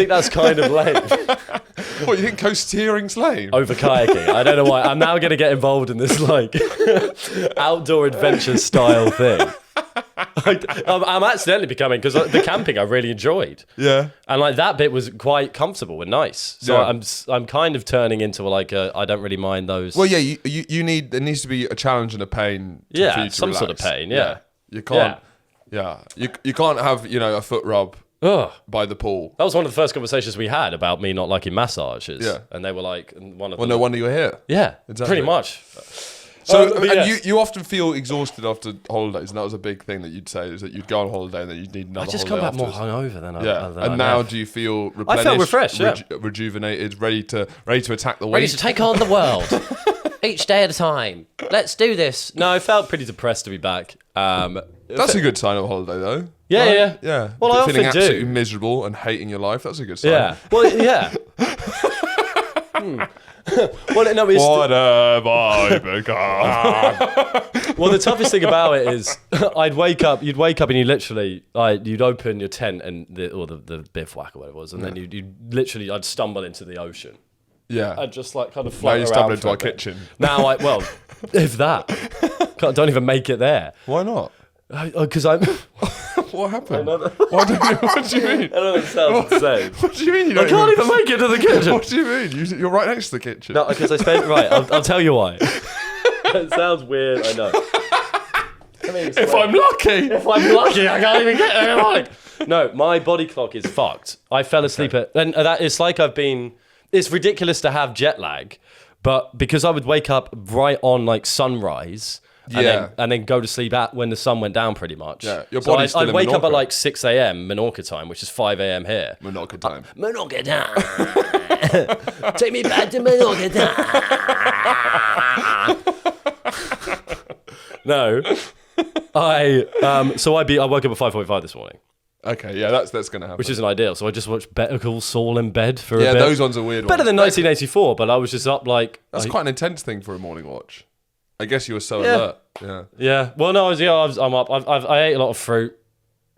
that's kind of lame. What, you think co-steering's lame? Over kayaking. I don't know why. I'm now going to get involved in this like outdoor adventure style thing. I'm accidentally becoming, because the camping I really enjoyed. Yeah. And like that bit was quite comfortable and nice. So I'm kind of turning into like I don't really mind those. Well, yeah, there needs to be a challenge and a pain for you to some relax. sort of pain, yeah. You can't, you can't have, a foot rub by the pool. That was one of the first conversations we had about me not liking massages. Yeah. And they were like, one of Well, them, no wonder you're here. yeah, Exactly. pretty much. So, but and yes. you often feel exhausted after holidays, and that was a big thing that you'd say, is that you'd go on holiday and then you'd need another I just holiday come back more afterwards. hungover than Yeah, I and now have. do you feel replenished? I felt refreshed, rejuvenated, ready to attack the week? Ready to take on the world. Each day at a time. Let's do this. No, I felt pretty depressed to be back. That's a good sign of a holiday, though. Yeah, right? yeah. Yeah. Well, I feeling often absolutely do. miserable and hating your life. That's a good sign. Yeah. Well, yeah. Well, no, it's What have I become? well, the toughest thing about it is you'd wake up and you literally, you'd open your tent and the bivouac or whatever it was, and then you'd I'd stumble into the ocean. Yeah. I'd just like kind of Now float you around stumble into for a our bit. kitchen. Now if that. Don't even make it there. Why not? Because I'm... What happened? What do you mean? I don't know, it sounds insane. What do you mean? I can't even make it to the kitchen. What do you mean? You're right next to the kitchen. No, because I spent... Right, I'll tell you why. It sounds weird, I know. If I'm lucky, I can't even get there. Like, no, my body clock is fucked. I fell asleep and that it's like I've been... It's ridiculous to have jet lag, but because I would wake up right on like sunrise... And then go to sleep when the sun went down, pretty much. Yeah, your body's still I'd in wake up Menorca. at like 6 a.m. Menorca time, which is 5 a.m. here. Menorca time. Menorca time. Take me back to Menorca time. No, I woke up at 5:45 this morning, Okay, yeah, that's gonna happen. which isn't ideal. So I just watched Better Call Saul in bed for a yeah, bit. those ones are weird. Better ones. than 1984, but I was just up like. That's quite an intense thing for a morning watch. I guess you were so Yeah. alert. Yeah, Yeah. Well, no, I'm up. I ate a lot of fruit.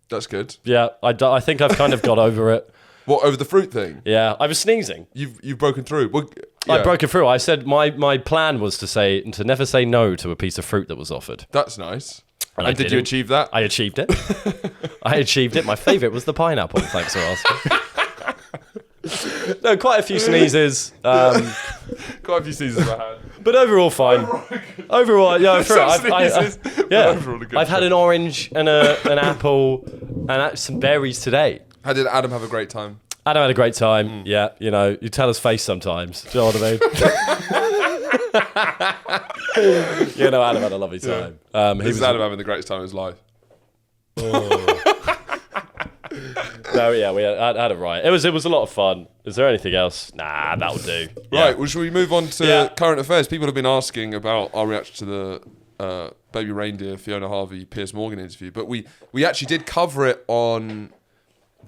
that's good. Yeah, I think I've kind of got over it. What, over the fruit thing? Yeah, I was sneezing. You've broken through. Well, I yeah, broke it through. I said my plan was to never say no to a piece of fruit that was offered. That's nice. And And I did you didn't. achieve that? I achieved it. I achieved it. My favourite was the pineapple. Thanks for asking. No, quite a few sneezes. Quite a few seasons I had. But overall, fine. Overall, yeah, Some sneezes, but yeah. overall a good I've had trip. an orange and an apple and some berries today. How did Adam have a great time? Adam had a great time. Yeah, you tell his face sometimes. Do you know what I mean? Adam had a lovely time. This is Adam having the greatest time of his life. No, yeah, we had a riot. It was a lot of fun. Is there anything else? Nah, that'll do. Yeah. Right, well, shall we move on to current affairs? People have been asking about our reaction to the Baby Reindeer, Fiona Harvey, Piers Morgan interview, but we actually did cover it on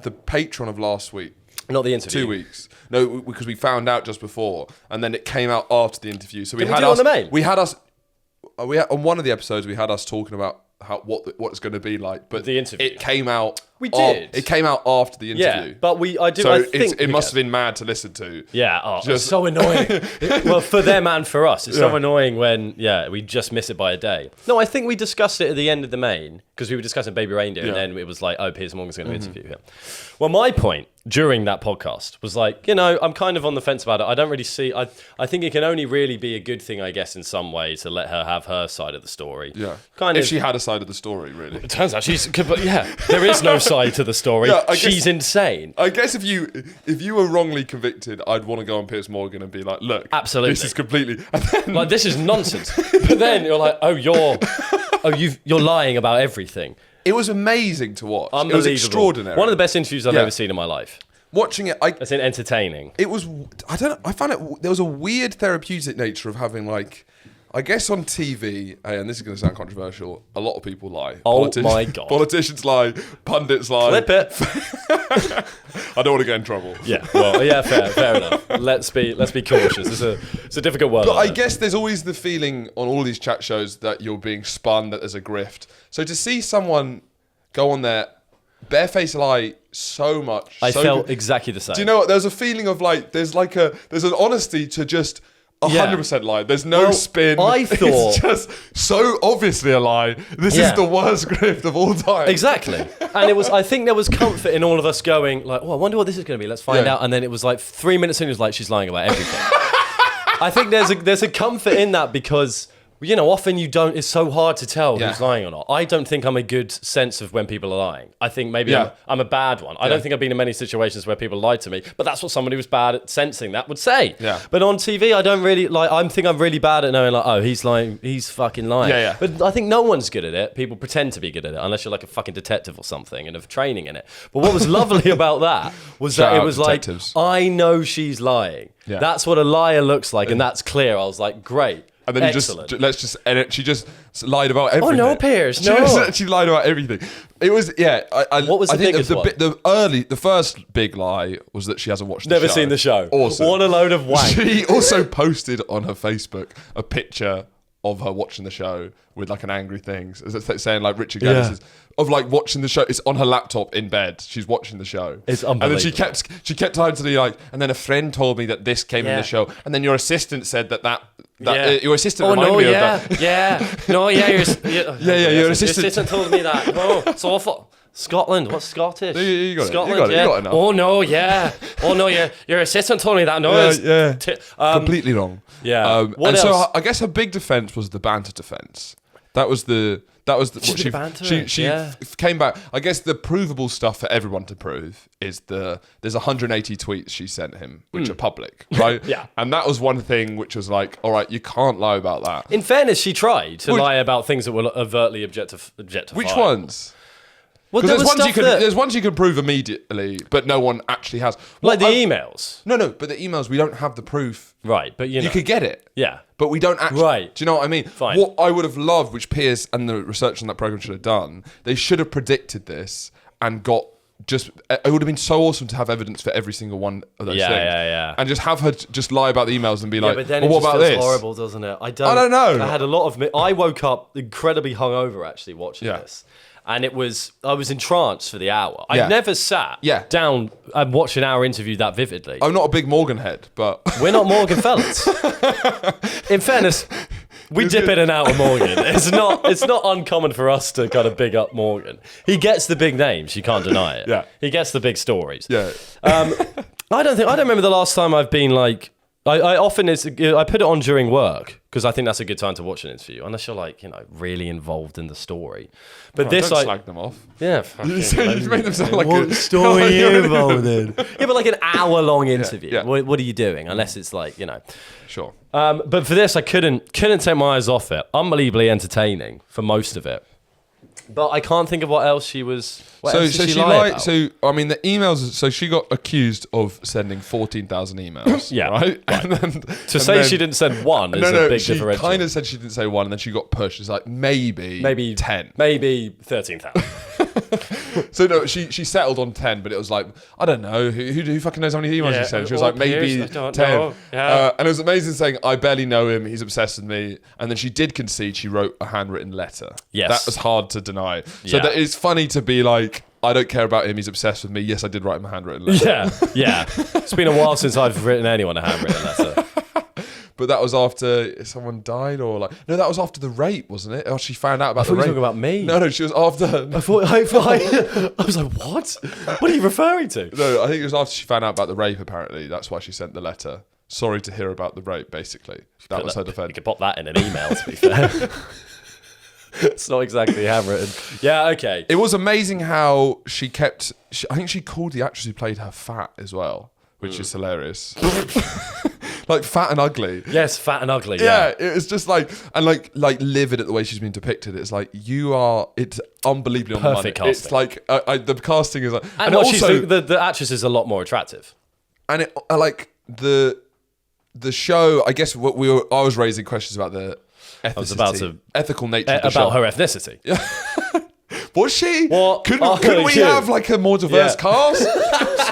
the Patreon of last week. Not the interview. 2 weeks. No, because we found out just before, and then it came out after the interview. So Did we do it on the main? We had on one of the episodes we had us talking about what it's going to be like, but The interview. it came out. We did. It came out after the interview. Yeah, but So I think it must have been mad to listen to. Yeah, it's Just- so annoying. Well, for them and for us, it's so annoying when we just miss it by a day. No, I think we discussed it at the end of the main because we were discussing Baby Reindeer, and then it was like, oh, Piers Morgan's going to interview him. Well, my point during that podcast was like, I'm kind of on the fence about it. I don't really see. I think it can only really be a good thing, I guess, in some way to let her have her side of the story. Yeah, Kind if of. she had a side of the story, really. It turns out she's. But yeah, there is no side to the story. Yeah, She's insane. I guess if you were wrongly convicted, I'd want to go on Piers Morgan and be like, look, Absolutely. this is completely. And then, Like, this is nonsense. But then you're like, you're lying about everything. it was amazing to watch. It was Unbelievable. extraordinary. One of the best interviews I've Yeah. ever seen in my life. Watching it, It's entertaining. it was. I don't know. I found it. There was a weird therapeutic nature of having like. I guess on TV, and this is going to sound controversial, a lot of people lie. Oh my God. Politicians lie, pundits lie. Flip it. I don't want to get in trouble. Yeah, well, yeah, fair enough. Let's be cautious. It's a difficult world. But out I there. guess there's always the feeling on all these chat shows that you're being spun, that there's a grift. So to see someone go on there, barefaced lie so much. I so felt good. exactly the same. Do you know what? There's a feeling of like, there's an honesty to just 100% lie. There's no spin. I thought- it's just so obviously a lie. This Yeah. is the worst grift of all time. Exactly. And I think there was comfort in all of us going like, oh, I wonder what this is going to be. Let's find Yeah. out. And then it was like 3 minutes in, it was like, she's lying about everything. I think there's a comfort in that because, you know, often it's so hard to tell Yeah. who's lying or not. I don't think I'm a good sense of when people are lying. I think maybe Yeah. I'm a bad one. I don't think I've been in many situations where people lied to me, but that's what somebody who's bad at sensing that would say. Yeah. But on TV, I don't really like, I think I'm really bad at knowing like, oh, he's lying, he's fucking lying. Yeah. But I think no one's good at it. People pretend to be good at it, unless you're like a fucking detective or something and have training in it. But what was lovely about that was Shout that it out was detectives. like, I know she's lying. Yeah. That's what a liar looks like, and that's clear. I was like, great. And then Excellent. let's just edit. She just lied about everything. no, Piers, She no. she lied about everything. It was What was I the think biggest one? the first big lie was that she hasn't watched. Never the show. seen the show. Awesome. What a load of wank. She also posted on her Facebook a picture of her watching the show with like an angry thing, saying like Richard Geddes Yeah. is of like watching the show. It's on her laptop in bed. She's watching the show. It's And then she unbelievable. kept trying to be like, and then a friend told me that this came in Yeah. the show, and then your assistant said that Yeah. your assistant Oh reminded no, me yeah, of that. yeah, no, yeah, your assistant- told me that. Oh, it's awful. Scotland, what's Scottish? You got it. Scotland, You got it. yeah. You got enough. Oh no, yeah. Oh no, yeah. Your assistant told me that. No, it's Yeah. t- Completely wrong. yeah. What and so else? I guess her big defense was the banter defense. That was what did she the banter, she yeah. came back. I guess the provable stuff for everyone to prove is there's 180 tweets she sent him which are public, right? Yeah. And that was one thing which was like, all right, you can't lie about that. In fairness, she tried to Which- lie about things that were overtly objectified. Which ones? Well, Because there there's was ones you stuff can that, there's ones you can prove immediately, but no one actually has. like the I- emails, No, but the emails we don't have the proof. right? But you know, You could get it. yeah. But we don't actually. Right. Do you know what I mean? Fine. What I would have loved, which Piers and the research on that program should have done, they should have predicted this and got just. It would have been so awesome to have evidence for every single one of those Yeah, things. yeah. And just have her just lie about the emails and be like, But then well, it what just about feels this? horrible, doesn't it? I don't know. I had a lot of. I woke up incredibly hungover actually watching Yeah. this, and I was entranced for the hour. Yeah. I've never sat Yeah. down and watched an hour interview that vividly. I'm not a big Morgan head, but We're not Morgan fellas. In fairness, we dip in and out of Morgan. It's not uncommon for us to kind of big up Morgan. He gets the big names, you can't deny it. Yeah. He gets the big stories. yeah. I don't remember the last time I've been like. I often I put it on during work because I think that's a good time to watch an interview unless you're like really involved in the story. But this don't I slag them off. yeah You made them sound like what a story are you involved in? Yeah, but like an hour-long interview. yeah. What are you doing? Unless it's like Sure. But for this, I couldn't take my eyes off it. Unbelievably entertaining for most of it. But I can't think of what else she was. What else did she lie lied. about? So I mean, the emails. So she got accused of sending 14,000 emails. Yeah. right. And then to say she didn't send one is a big she differential. kind of said she didn't say one, and then she got pushed. It's like maybe 10. maybe 13,000. So no, she settled on 10, but it was like, I don't know, who fucking knows how many emails Yeah, she sent? She was well, like, maybe Piers, I don't 10. know. Yeah. And it was amazing saying, I barely know him, he's obsessed with me. And then she did concede she wrote a handwritten letter. Yes. That was hard to deny. So Yeah. that is funny to be like, I don't care about him, he's obsessed with me. Yes, I did write him a handwritten letter. Yeah. It's been a while since I've written anyone a handwritten letter. But that was after someone died, or like, no, that was after the rape, wasn't it? Or she found out about thought the you were rape. talking about me. No, she was after. I was like, what? What are you referring to? No, I think it was after she found out about the rape, apparently. That's why she sent the letter. Sorry to hear about the rape, basically. That was her You defense. could pop that in an email, to be fair. It's not exactly handwritten. Yeah, okay. It was amazing how she kept. I think she called the actress who played her fat as well, which is hilarious. Like fat and ugly. Yes, fat and ugly. Yeah, it was just like and like livid at the way she's been depicted. It's like you are. It's unbelievably on the money. Perfect casting. It's like the casting is like, And also the actress is a lot more attractive. And it like the show. I guess I was raising questions about the ethical nature of the show. About her ethnicity. Was she? What? Couldn't we have like a more diverse cast?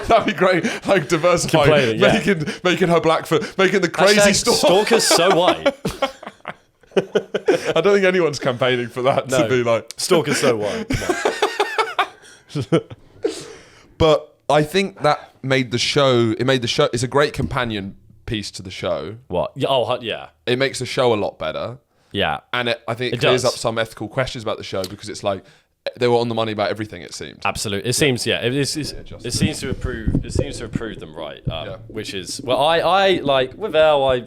That'd be great. Like diversifying, making her black for making the crazy Stalker's so white. I don't think anyone's campaigning for that to be like Stalker's so white. No. But I think that made the show. It made the show. It's a great companion piece to the show. What? Oh, yeah. It makes the show a lot better. Yeah, and I think it clears up some ethical questions about the show because it's like they were on the money about everything. It seemed absolutely. It seems it seems to have proved. It seems to have proved them right. Which is I like with Elle.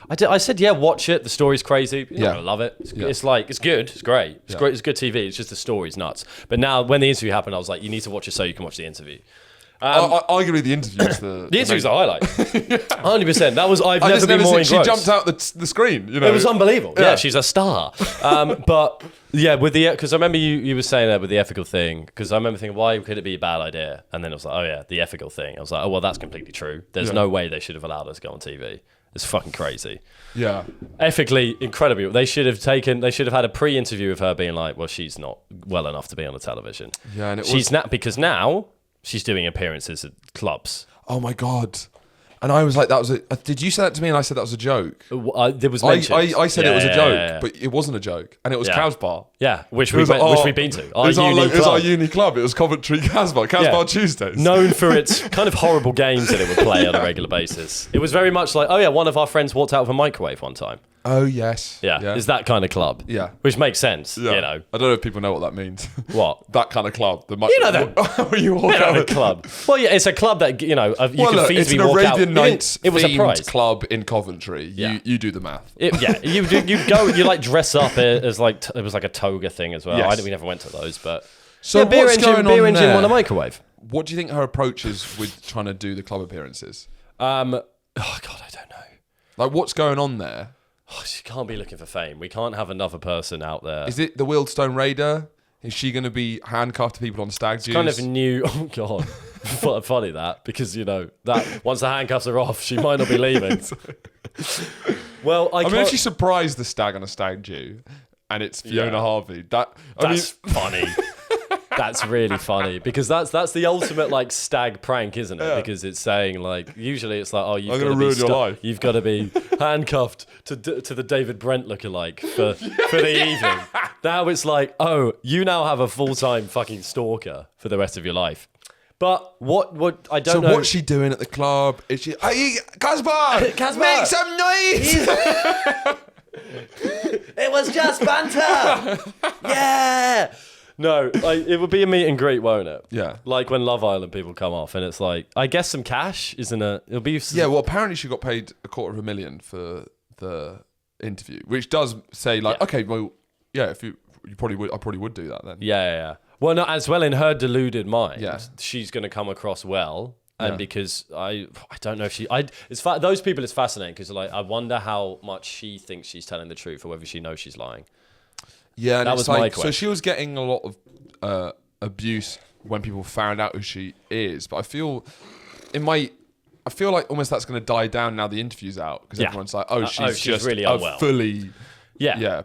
I said watch it. The story's crazy. You're gonna love it. It's like it's good. It's great. It's great. It's good TV. It's just the story's nuts. But now when the interview happened, I was like, you need to watch it so you can watch the interview. Arguably, the interview's the interview's the highlight. 100%. That was I've never been more engrossed. She jumped out the screen. You know, it was unbelievable. Yeah, she's a star. But yeah, with the because I remember you were saying that with the ethical thing. Because I remember thinking, why could it be a bad idea? And then it was like, oh yeah, the ethical thing. I was like, oh well, that's completely true. There's no way they should have allowed us to go on TV. It's fucking crazy. Yeah. Ethically incredible. They should have had a pre-interview of her being like, well, she's not well enough to be on the television. Yeah, and she's not because now. She's doing appearances at clubs. Oh my God. And I was like, did you say that to me? And I said that was a joke. There was mentioned. I said it was a joke, but it wasn't a joke. And it was Casbah. Yeah, which we've been to. It was our uni club. It was Coventry Casbah Tuesdays. Known for its kind of horrible games that it would play on a regular basis. It was very much like, oh yeah, one of our friends walked out of a microwave one time. Oh, yes. Yeah, it's that kind of club. Yeah. Which makes sense, you know. I don't know if people know what that means. What? That kind of club. You know that. You walk out of a club. Well, yeah, it's a club that, you can feasibly walk out. It's an Arabian Nights themed club in Coventry. Yeah. You do the math. You go, you like dress up as like, it was like a toga thing as well. Yes. We never went to those, but... So beer what's going on beer engine there? on a microwave. What do you think her approach is with trying to do the club appearances? Oh, God, I don't know. Like, what's going on there? Oh, she can't be looking for fame. We can't have another person out there. Is it the Wildstone Raider? Is she going to be handcuffed to people on stag dues? Kind of new. Oh God, funny that because that once the handcuffs are off, she might not be leaving. Well, I mean, if she surprised the stag on a stag do, and it's Fiona Harvey, that's funny. That's really funny because that's the ultimate like stag prank, isn't it? Yeah. Because it's saying like usually it's like, oh, I'm going to ruin your life. You've got to be handcuffed to the David Brent lookalike for the evening. Now it's like, oh, you now have a full-time fucking stalker for the rest of your life. But what I don't know. So what's she doing at the club? Is she? Hey, Casbah, make some noise! It was just banter. Yeah. No, it would be a meet and greet, won't it? Yeah. Like when Love Island people come off and it's like, I guess some cash, isn't it? It'll be... Yeah, well, apparently she got paid $250,000 for the interview, which does say like, okay, well, yeah, if you probably would, I probably would do that then. Yeah. Well, no, as well in her deluded mind, she's going to come across well. And because I don't know if she... those people, it's fascinating because like, I wonder how much she thinks she's telling the truth or whether she knows she's lying. Yeah, and that was my question. So she was getting a lot of abuse when people found out who she is, but I feel like almost that's going to die down now the interview's out because everyone's like, oh, she's just really a unwell. Fully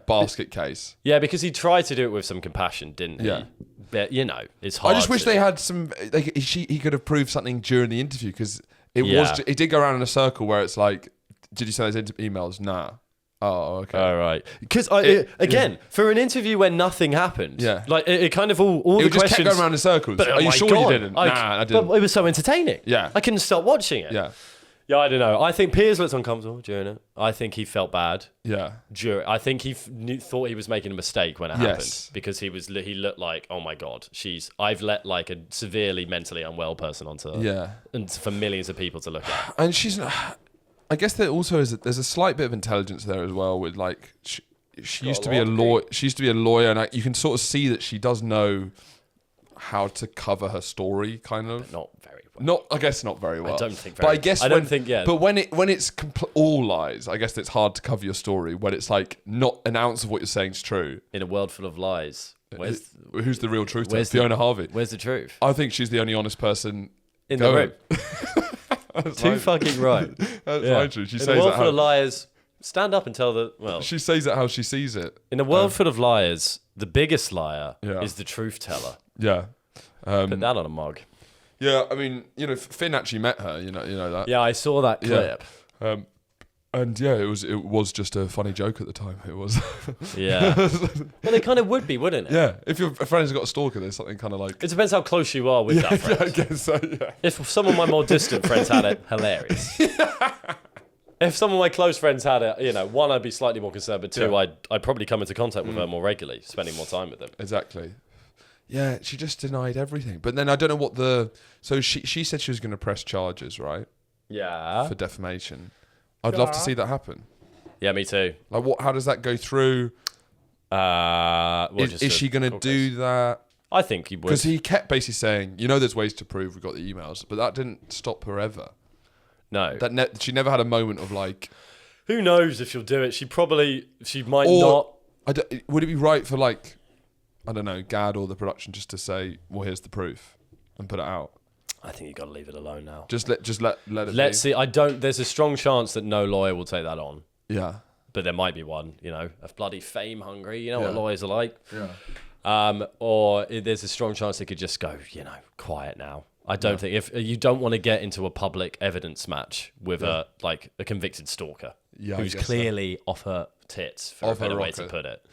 basket case. Yeah, because he tried to do it with some compassion, didn't he? Yeah. But, it's hard. I just wish they had some... he could have proved something during the interview because it did go around in a circle where it's like, did you send those emails? Nah. Oh, okay. All right. Because for an interview where nothing happened, like it kind of all the questions just kept going around in circles. But, Are you sure you didn't? Nah, I didn't. But it was so entertaining. Yeah, I couldn't stop watching it. Yeah. I don't know. I think Piers looked uncomfortable during it. I think he felt bad. Yeah. I think he thought he was making a mistake when it happened because he looked like, oh my God, I've let like a severely mentally unwell person onto and for millions of people to look at. And she's. I guess there also there's a slight bit of intelligence there as well with like she used to be a lawyer. She used to be a lawyer, and you can sort of see that she does know how to cover her story, kind of. But not very well. I guess not very well. I don't think. But I guess I don't think. Yeah. But when it's all lies, I guess it's hard to cover your story when it's like not an ounce of what you're saying is true. In a world full of lies, Who's the real truth? Where's Fiona Harvey. Where's the truth? I think she's the only honest person In going. the room. Too fucking right. That's right, true. She in says a world it full of how, liars, stand up and tell the well. she says it how she sees it. In a world full of liars, the biggest liar Yeah. is the truth teller. Yeah. Put that on a mug. Yeah, I mean, Finn actually met her, you know that. Yeah, I saw that clip. And yeah, it was just a funny joke at the time. It was. Yeah. Well, it kind of would be, wouldn't it? Yeah, if your friend's got a stalker, there's something kind of like. It depends how close you are with that friend. Yeah, I guess so. Yeah. If some of my more distant friends had it, hilarious. If some of my close friends had it, one, I'd be slightly more concerned, but two, I'd probably come into contact with her more regularly, spending more time with them. Exactly. Yeah, she just denied everything. But then I don't know what so she said she was going to press charges, right? Yeah. For defamation. I'd love to see that happen. Yeah, me too. Like, how does that go through? Is she going to do that? I think he would. Because he kept basically saying, there's ways to prove we got the emails, but that didn't stop her ever. No. She never had a moment of like... Who knows if she'll do it? She might not. Would it be right for like, I don't know, Gad or the production just to say, well, here's the proof and put it out? I think you got to leave it alone now. Just let it Let's see. There's a strong chance that no lawyer will take that on. Yeah. But there might be one, a bloody fame hungry. You know what lawyers are like. Yeah. Or there's a strong chance they could just go, quiet now. I don't think if you don't want to get into a public evidence match with a convicted stalker who's clearly off her tits, for a better way to put it.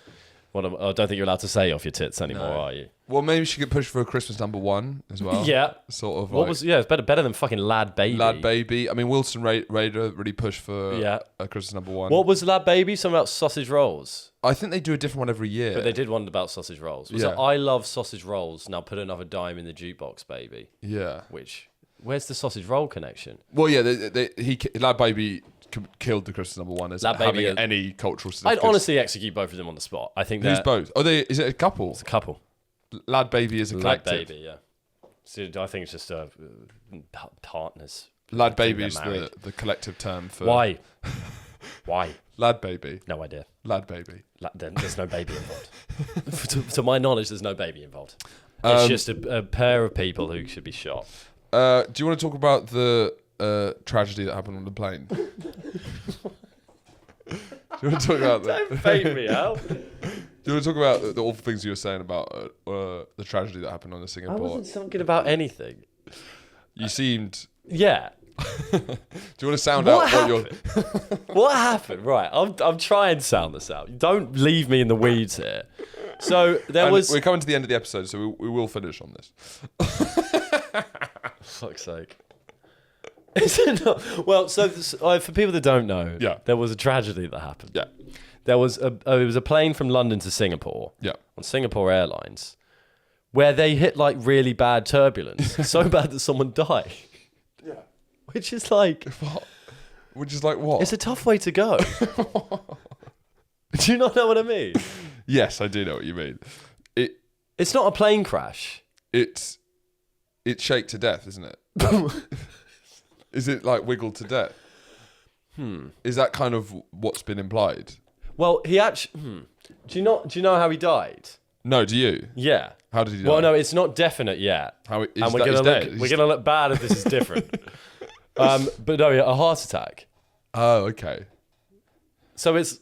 I don't think you're allowed to say off your tits anymore, are you? Well, maybe she could push for a Christmas '1 as well. Yeah, sort of. It's better than fucking Lad Baby. Lad Baby. I mean, Wilson Raider really pushed for a Christmas '1. What was Lad Baby? Something about sausage rolls. I think they do a different one every year. But they did one about sausage rolls. Was it I love sausage rolls? Now put another dime in the jukebox, baby. Yeah. Where's the sausage roll connection? Well, yeah, Lad Baby killed the Christmas #1 as having any cultural significance. I'd honestly execute both of them on the spot. I think who's both? Is it a couple? It's a couple. Lad Baby is a collective. Lad Baby, yeah. So I think it's just partners. Lad Baby is the collective term for... Why? Why? Lad Baby. No idea. Lad Baby. There's no baby involved. to my knowledge, there's no baby involved. It's just a pair of people who should be shot. Do you want to talk about the tragedy that happened on the plane? Do you want to talk about that? Don't fake me out. Do you want to talk about the awful things you were saying about the tragedy that happened on the Singapore? I wasn't talking about anything. You seemed... Yeah. Do you want to sound out what you're... What happened? Right, I'm trying to sound this out. Don't leave me in the weeds here. So we're coming to the end of the episode, so we will finish on this. Fuck's sake. Is it not? Well, so for people that don't know, there was a tragedy that happened. Yeah. There was it was a plane from London to Singapore. Yeah. On Singapore Airlines, where they hit like really bad turbulence, so bad that someone died. Yeah. Which is like what? Which is like what? It's a tough way to go. Do you not know what I mean? Yes, I do know what you mean. It's not a plane crash. It's shake to death, isn't it? Is it like wiggled to death? Is that kind of what's been implied? Well, he actually. Do you know how he died? No, do you? Yeah. How did he die? Well, no, it's not definite yet. We're gonna look bad if this is different. But no, a heart attack. Oh, okay. So it's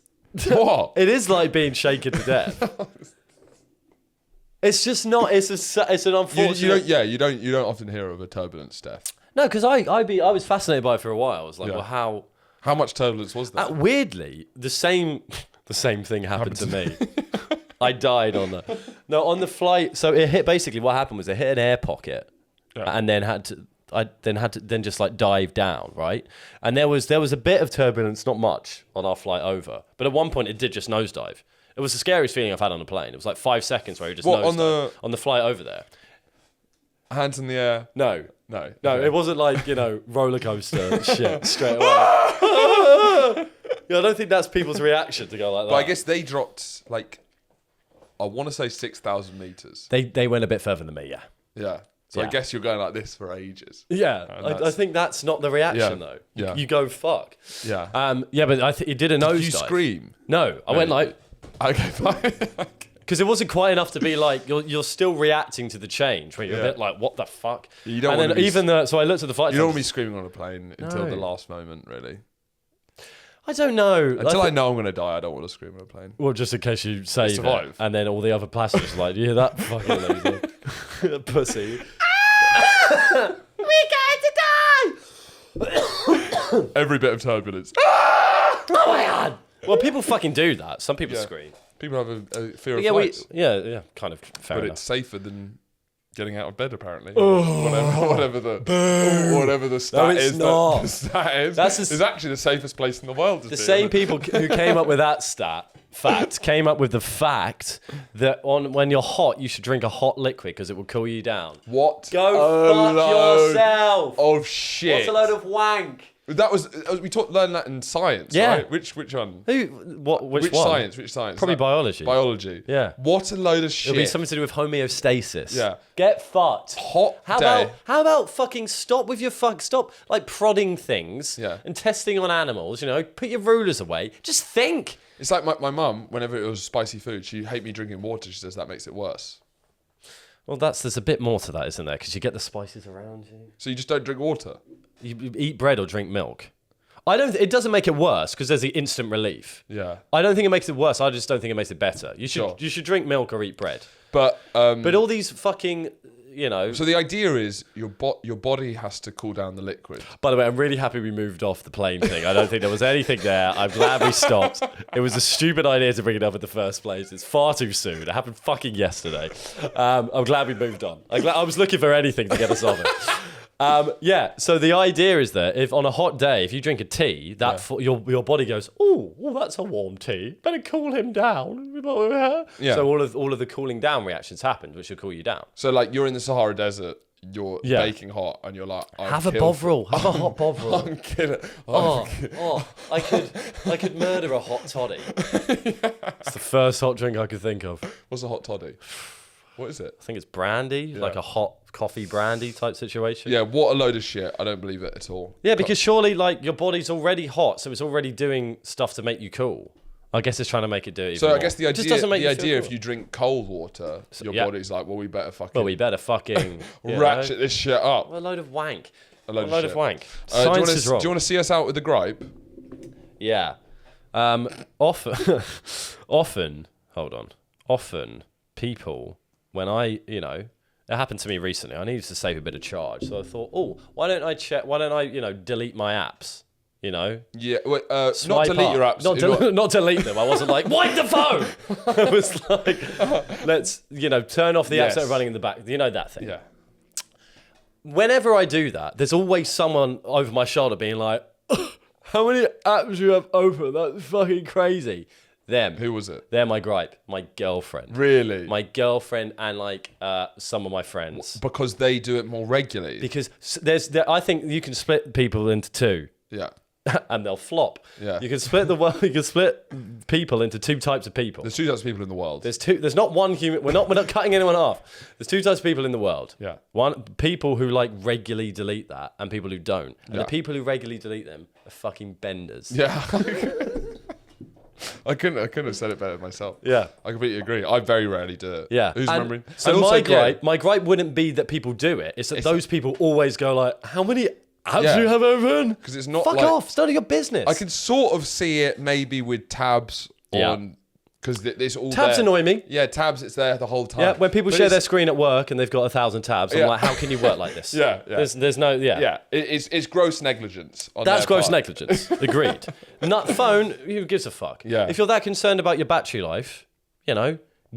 what? It is like being shaken to death. It's just not. It's an unfortunate. You don't often hear of a turbulence death. No, because I was fascinated by it for a while. I was like, well, how much turbulence was there? Weirdly, the same thing happened to me. I died on the flight. So it hit. Basically, what happened was it hit an air pocket, and then had to just like dive down, right? And there was a bit of turbulence, not much, on our flight over. But at one point, it did just nosedive. It was the scariest feeling I've had on a plane. It was like 5 seconds where it just nosedive on the flight over there. Hands in the air. No. Okay. It wasn't like roller coaster shit straight away. Yeah, I don't think that's people's reaction to go like that. But I guess they dropped like, I want to say 6,000 meters. They went a bit further than me, yeah. Yeah. So I Yeah. guess you're going like this for ages. Yeah, I think that's not the reaction Yeah. though. Yeah. You go fuck. Yeah. Yeah, but I think it did a nosedive. Did you scream? No, I went like Okay, fine. because it wasn't quite enough to be like you're still reacting to the change where you're a bit like what the fuck. You don't and want then to be, even the so I looked at the flight. you don't times. want to be screaming on a plane until No. the last moment, really. I don't know. Until I know I'm going to die, I don't want to scream on a plane. Well, just in case you save Survive. it, and then all the other passengers are like, you hear that fucking loser pussy. We're going to die. Every bit of turbulence. Oh my god. Well, people fucking do that. Some people Yeah. scream. People have a fear of Yeah, flights. yeah, kind of fair But enough. it's safer than getting out of bed, apparently. Whatever the stat it's is. not. The stat is. That's It's actually the safest place in the world. To The be, same isn't it? people who came up with that fact came up with the fact that when you're hot, you should drink a hot liquid because it will cool you down. What? Go a fuck load yourself. of shit. What's a load of wank? That was we learned that in science, Yeah. right? Which one? Who? What? Which one? Science? Which science? Probably That- biology. Biology. Yeah. What a load of shit. It'll be something to do with homeostasis. Yeah. Get fucked. Hot How day. about fucking stop with your stop like prodding things Yeah. and testing on animals, you know, put your rulers away. Just think. It's like my mum, whenever it was spicy food, she'd hate me drinking water. She says that makes it worse. Well, there's a bit more to that, isn't there? Because you get the spices around you. So you just don't drink water? You eat bread or drink milk. It doesn't make it worse because there's the instant relief. Yeah. I don't think it makes it worse. I just don't think it makes it better. You should drink milk or eat bread. But all these fucking, you know. so the idea is your body has to cool down the liquid. By the way, I'm really happy we moved off the plane thing. I don't think there was anything there. I'm glad we stopped. It was a stupid idea to bring it up in the first place. It's far too soon. It happened fucking yesterday. I'm glad we moved on. I was looking for anything to get us off it. Yeah, so the idea is that if on a hot day, if you drink a tea, your body goes, oh, that's a warm tea. Better cool him down. Yeah. So all of the cooling down reactions happened, which will cool you down. So like you're in the Sahara Desert, you're baking hot, and you're like, Have a bovril. Have a hot bovril. I'm kidding. I could murder a hot toddy. It's the first hot drink I could think of. What's a hot toddy? What is it? I think it's brandy, like a hot coffee brandy type situation. Yeah, what a load of shit. I don't believe it at all. Yeah, because surely like your body's already hot, so it's already doing stuff to make you cool. I guess it's trying to make it do it even So more. I guess the It idea, just doesn't make you feel if cool. you drink cold water, your yeah. body's like, well, we better fucking Well, we better fucking ratchet this shit up. A load of wank. A load of shit. wank. Do you Science wanna- is wrong. Do you want to see us out with the gripe? Yeah. Often people, when it happened to me recently, I needed to save a bit of charge. So I thought, why don't I delete my apps? Yeah, not Swipe delete up. your apps. Not delete them. I wasn't like, wipe the phone. I was like, let's, turn off the apps that are running in the back. You know that thing. Yeah. Whenever I do that, there's always someone over my shoulder being like, how many apps you have open? That's fucking crazy. Them. Who was it? They're my gripe. My girlfriend. Really? My girlfriend and some of my friends. Because they do it more regularly. Because I think you can split people into two. Yeah. And they'll flop. Yeah. You can split people into two types of people. There's two types of people in the world. There's not one human. We're not cutting anyone off. There's two types of people in the world. Yeah. One, people who regularly delete that, and people who don't. And the people who regularly delete them are fucking benders. Yeah. I couldn't have said it better myself. Yeah. I completely agree. I very rarely do it. Yeah. Who's remembering? So And also, my gripe wouldn't be that people do it. It's that those people always go like, how many apps do you have open? Because it's not Fuck like, off. It's none of your business. I can sort of see it maybe with tabs on, because it's all Tabs there. annoy me. Yeah, tabs, it's there the whole time. Yeah, when people But share it's- their screen at work and they've got 1,000 tabs, I'm like, how can you work like this? Yeah. There's no, Yeah, it's gross negligence. On That's their gross part. negligence. Agreed. Nut phone, who gives a fuck? Yeah. If you're that concerned about your battery life,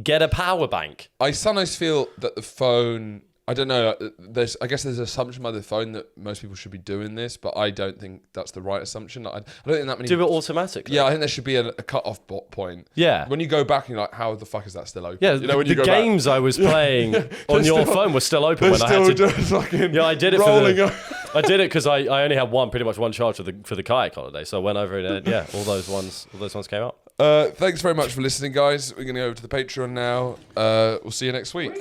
get a power bank. I sometimes feel that the phone, I don't know, I guess there's an assumption by the phone that most people should be doing this, but I don't think that's the right assumption. I don't think that many... Do it automatically. Yeah, I think there should be a cut-off point. Yeah. When you go back and you're like, how the fuck is that still open? Yeah, when the games I was playing on your phone were still open when I had to... fucking Yeah, I did it rolling for over. I did it because I only had pretty much one charge for the kayak holiday. So I went over and all those ones came up. Thanks very much for listening, guys. We're going to go over to the Patreon now. We'll see you next week.